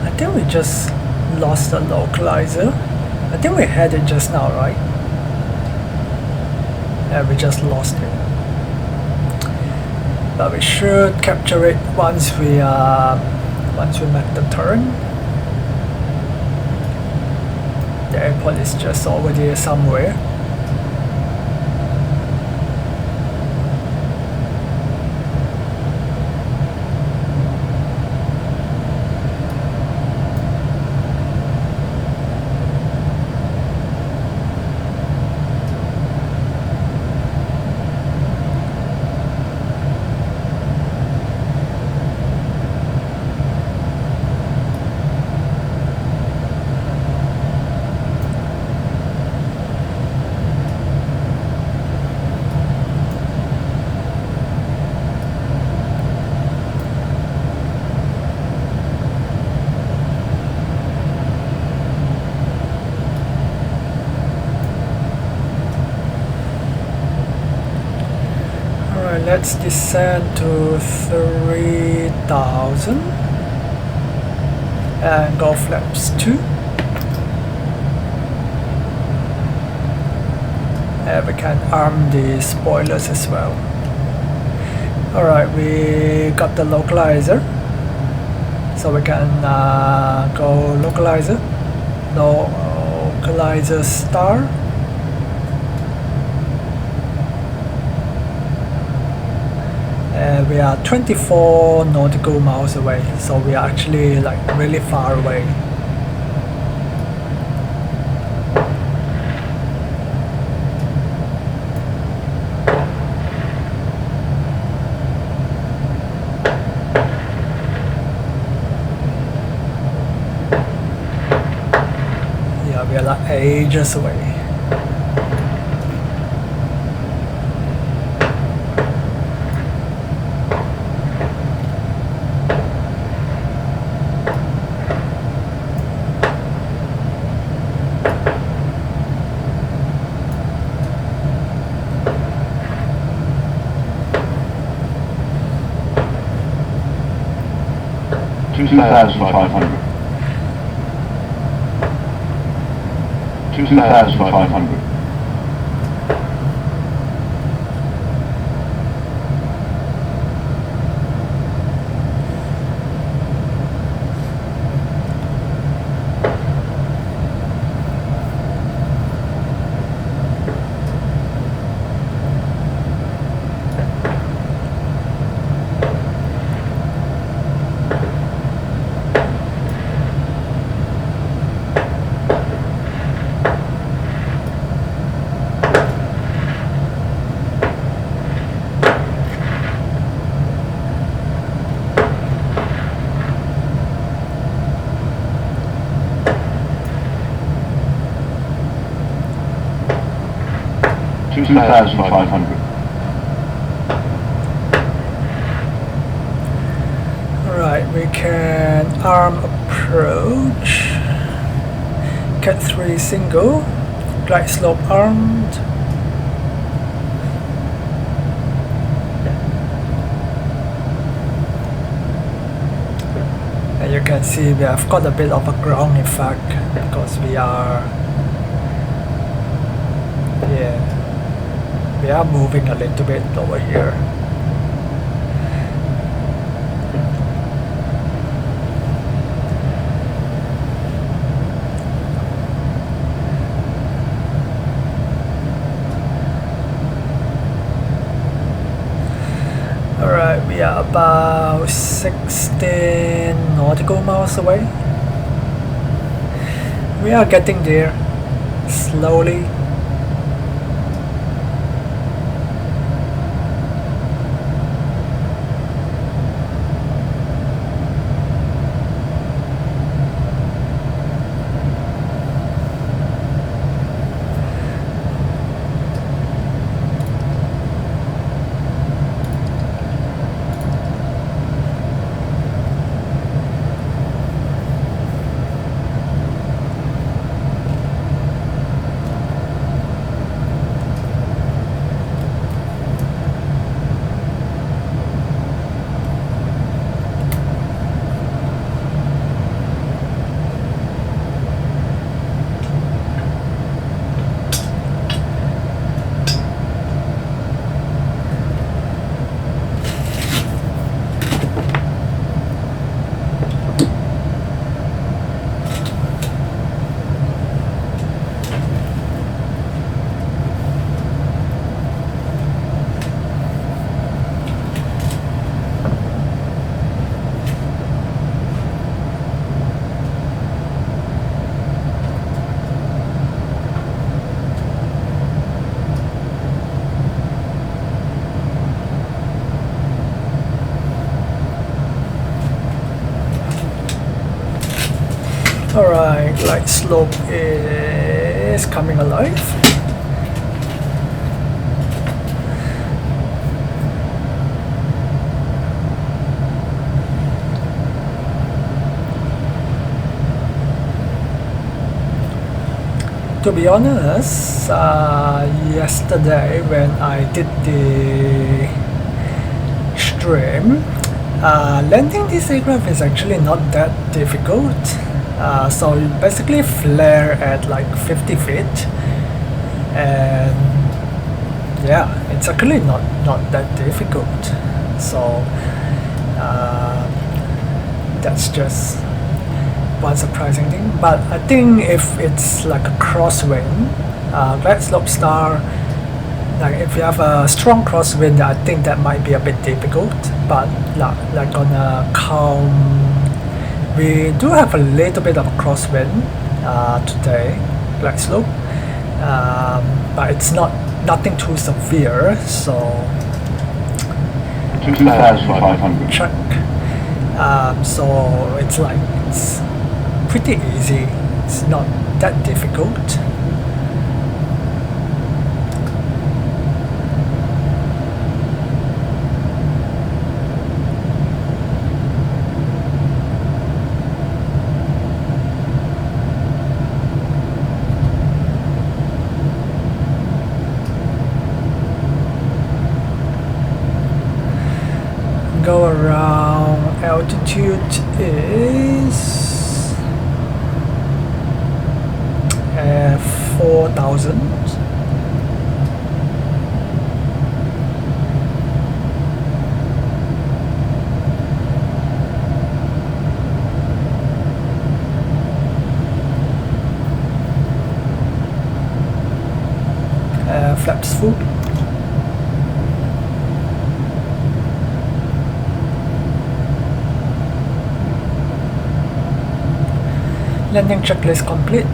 Speaker 1: I think we just lost the localizer. I think we had it just now, right? Yeah, we just lost it. But we should capture it once we make the turn. The airport is just over there somewhere. Let's descend to 3000 and go flaps 2. And we can arm the spoilers as well. Alright, we got the localizer. So we can go localizer, localizer star. And we are 24 nautical miles away, so we are actually like really far away. Yeah, we are like ages away.
Speaker 4: $2,500. $2,500. $2,500.
Speaker 1: Alright, we can arm approach, Cat 3 single, glide slope armed. And you can see we have got a bit of a ground effect because we are, we are moving a little bit over here. Alright, we are about 16 nautical miles away. We are getting there slowly. Alright, glide slope is coming alive. To be honest, yesterday when I did the stream, landing this aircraft is actually not that difficult. So you basically flare at like 50 feet, and yeah, it's actually not that difficult. So That's just one surprising thing. But I think if it's like a crosswind, glide slope start, like if you have a strong crosswind, I think that might be a bit difficult. But like on a calm, we do have a little bit of a crosswind today, glide slope, but it's nothing too severe. So
Speaker 4: 2,500.
Speaker 1: check. So it's pretty easy. It's not that difficult. Go around, altitude is 4,000. Flaps full. Landing checklist complete.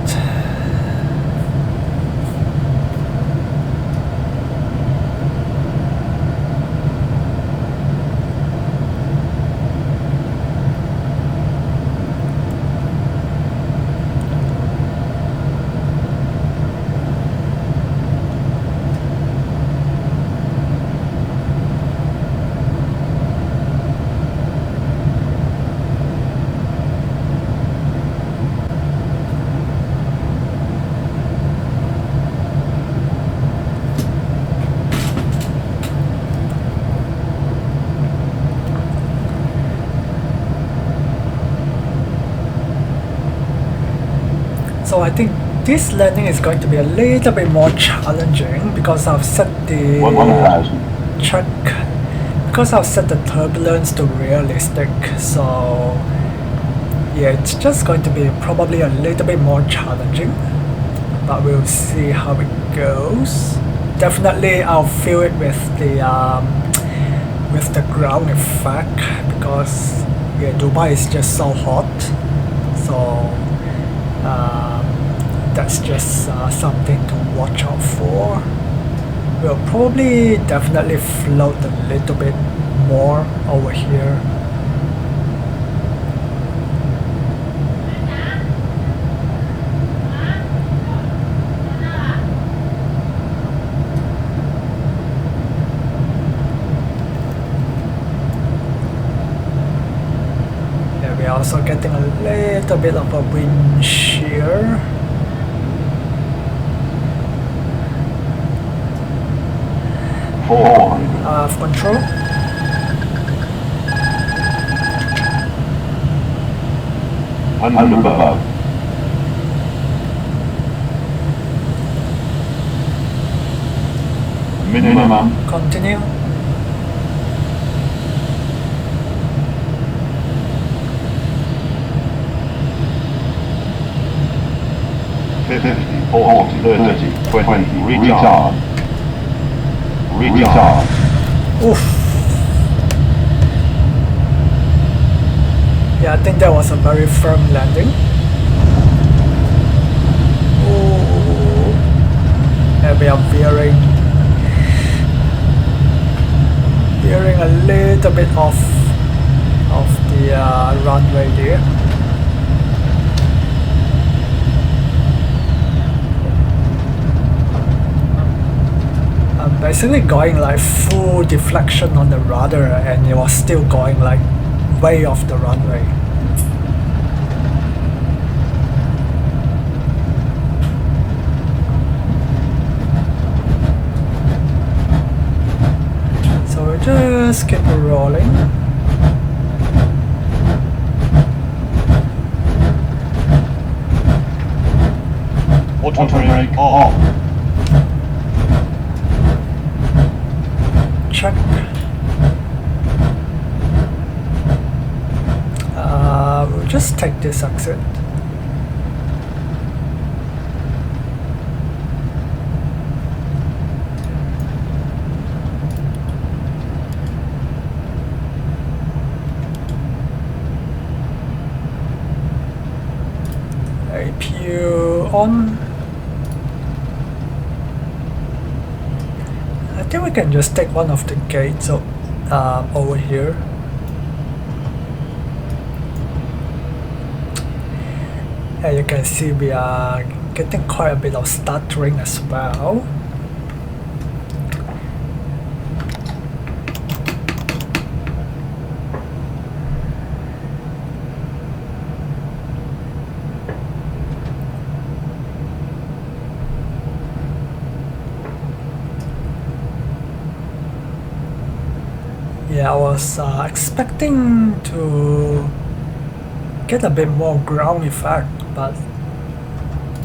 Speaker 1: So I think this landing is going to be a little bit more challenging because I've set the
Speaker 4: 1,000.
Speaker 1: check, because I've set the turbulence to realistic. So yeah, it's just going to be probably a little bit more challenging, but we'll see how it goes. Definitely I'll feel it with the ground effect because yeah, Dubai is just so hot. So that's just something to watch out for. We'll probably definitely float a little bit more over here. Yeah, we're also getting a little bit of a wind shear. Control.
Speaker 4: Under above. Minimum.
Speaker 1: Continue.
Speaker 4: $50, $40, $30, $20. Retard. Retard.
Speaker 1: Oof. Yeah, I think that was a very firm landing. Ooh. And we are veering a little bit off the runway there. I'm basically going like full deflection on the rudder, and it was still going like way off the runway. So we just keep rolling.
Speaker 4: Auto brake off.
Speaker 1: Check. just take this exit. APU on. I think we can just take one of the gates over here. As you can see, we are getting quite a bit of stuttering as well. Yeah, I was expecting to get a bit more ground effect, but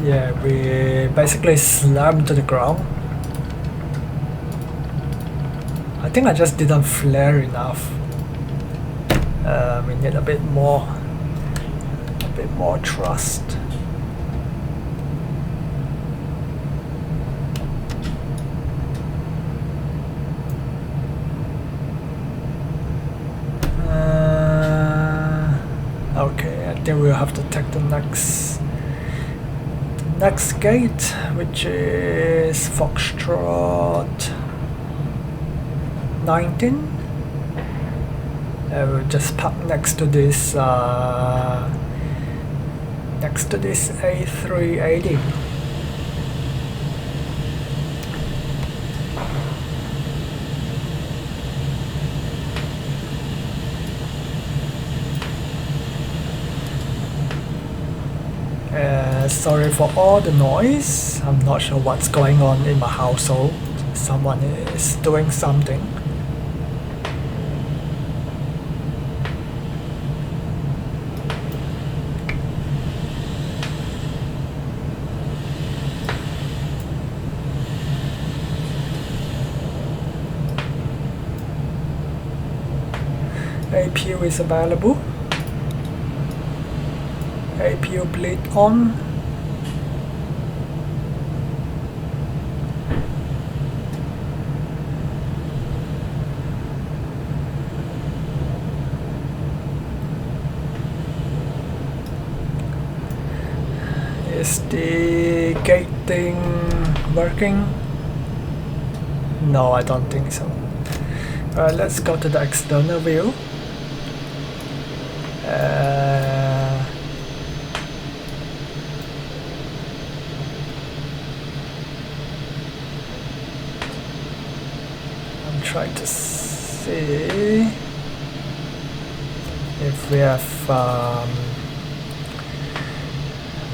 Speaker 1: yeah, we basically slammed to the ground. I think I just didn't flare enough. We need a bit more thrust. Okay, I think we'll have to take the next gate, which is Foxtrot 19. We'll just park next to this A380. Sorry for all the noise. I'm not sure what's going on in my household. Someone is doing something. APU is available. APU bleed on. Is the gate thing working? No, I don't think so. Alright, let's go to the external view. I'm trying to see if we have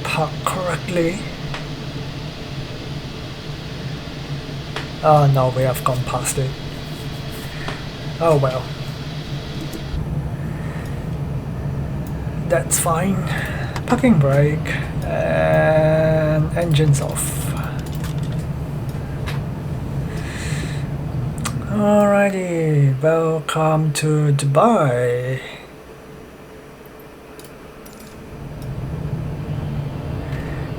Speaker 1: parked correctly. Oh no, we have gone past it. Oh well. That's fine. Parking brake and engines off. Alrighty, welcome to Dubai.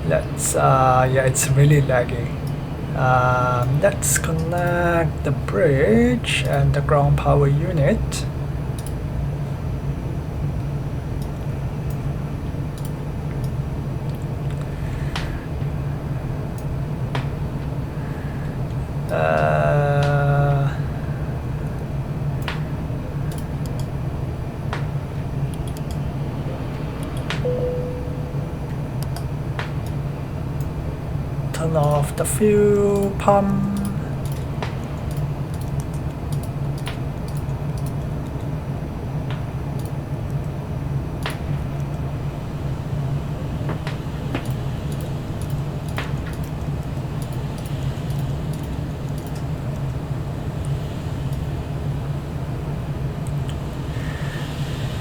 Speaker 1: Let's yeah, it's really laggy. Let's connect the bridge and the ground power unit. Turn off the fuel pump.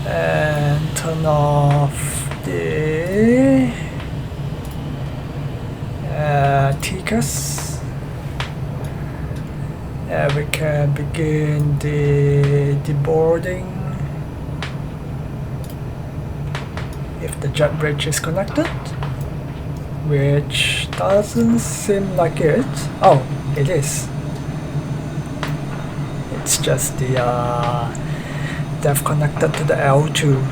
Speaker 1: And turn off the TCAS. We can begin the boarding. if the jet bridge is connected, which doesn't seem like it. Oh, it is. It's just the they've connected to the L2.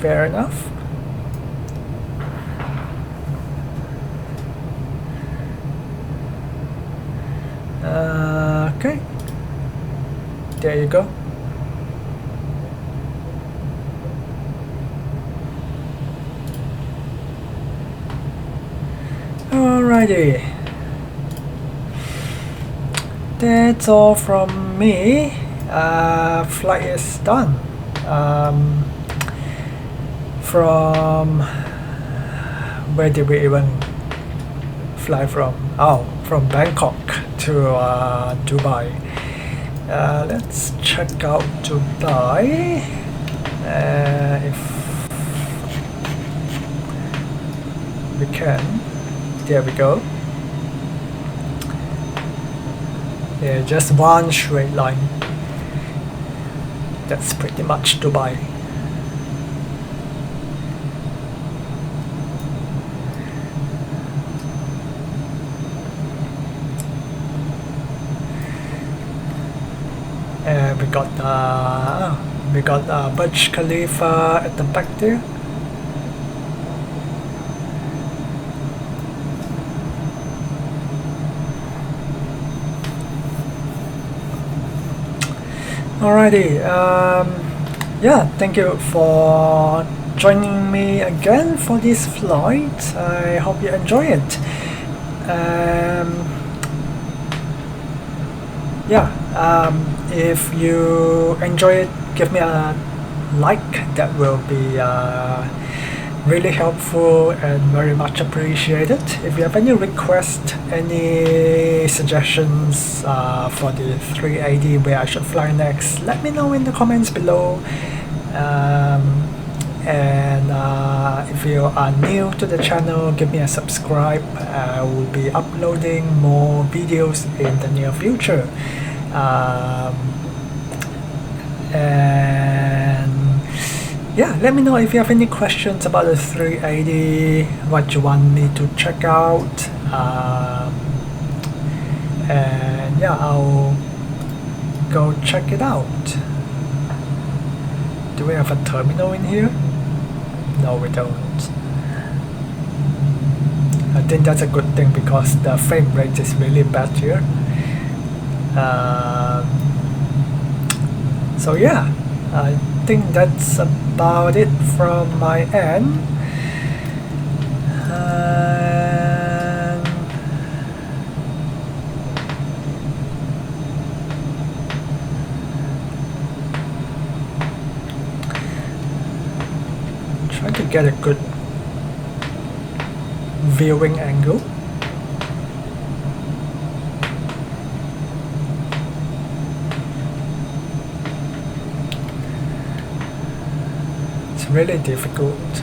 Speaker 1: Fair enough. Okay, there you go. Alrighty, that's all from me. Flight is done. From where did we even fly from? Oh, from Bangkok to Dubai. Let's check out Dubai. If we can. There we go. Yeah, just one straight line. That's pretty much Dubai. And we got Burj Khalifa at the back there. Alrighty, yeah, thank you for joining me again for this flight. I hope you enjoy it. If you enjoy it, give me a like. That will be really helpful and very much appreciated. If you have any requests, any suggestions for the 380 where I should fly next, let me know in the comments below. If you are new to the channel, give me a subscribe. I will be uploading more videos in the near future. Yeah, let me know if you have any questions about the 380, what you want me to check out, and yeah, I'll go check it out. Do we have a terminal in here? No, we don't. I think that's a good thing because the frame rate is really bad here. So yeah, I think that's about it from my end. Try to get a good viewing angle. Really difficult.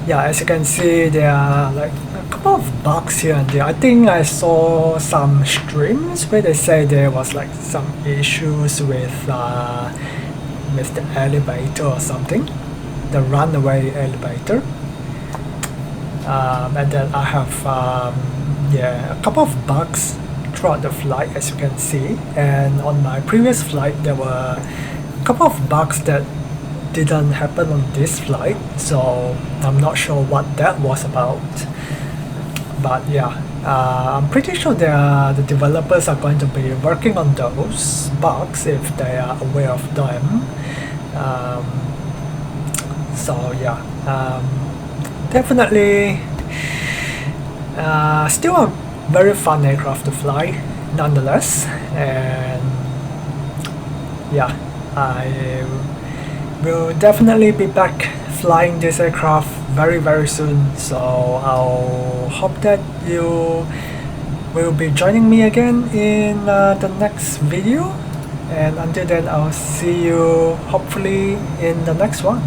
Speaker 1: Yeah, as you can see, there are like a couple of bugs here and there. I think I saw some streams where they say there was like some issues with the elevator or something, the runway elevator. And then I have a couple of bugs throughout the flight, as you can see. And on my previous flight, there were a couple of bugs that didn't happen on this flight, so I'm not sure what that was about. But yeah, I'm pretty sure the developers are going to be working on those bugs if they are aware of them. So yeah, definitely still a very fun aircraft to fly nonetheless. And yeah, I will definitely be back flying this aircraft very soon, so I'll hope that you will be joining me again in the next video, and until then I'll see you hopefully in the next one.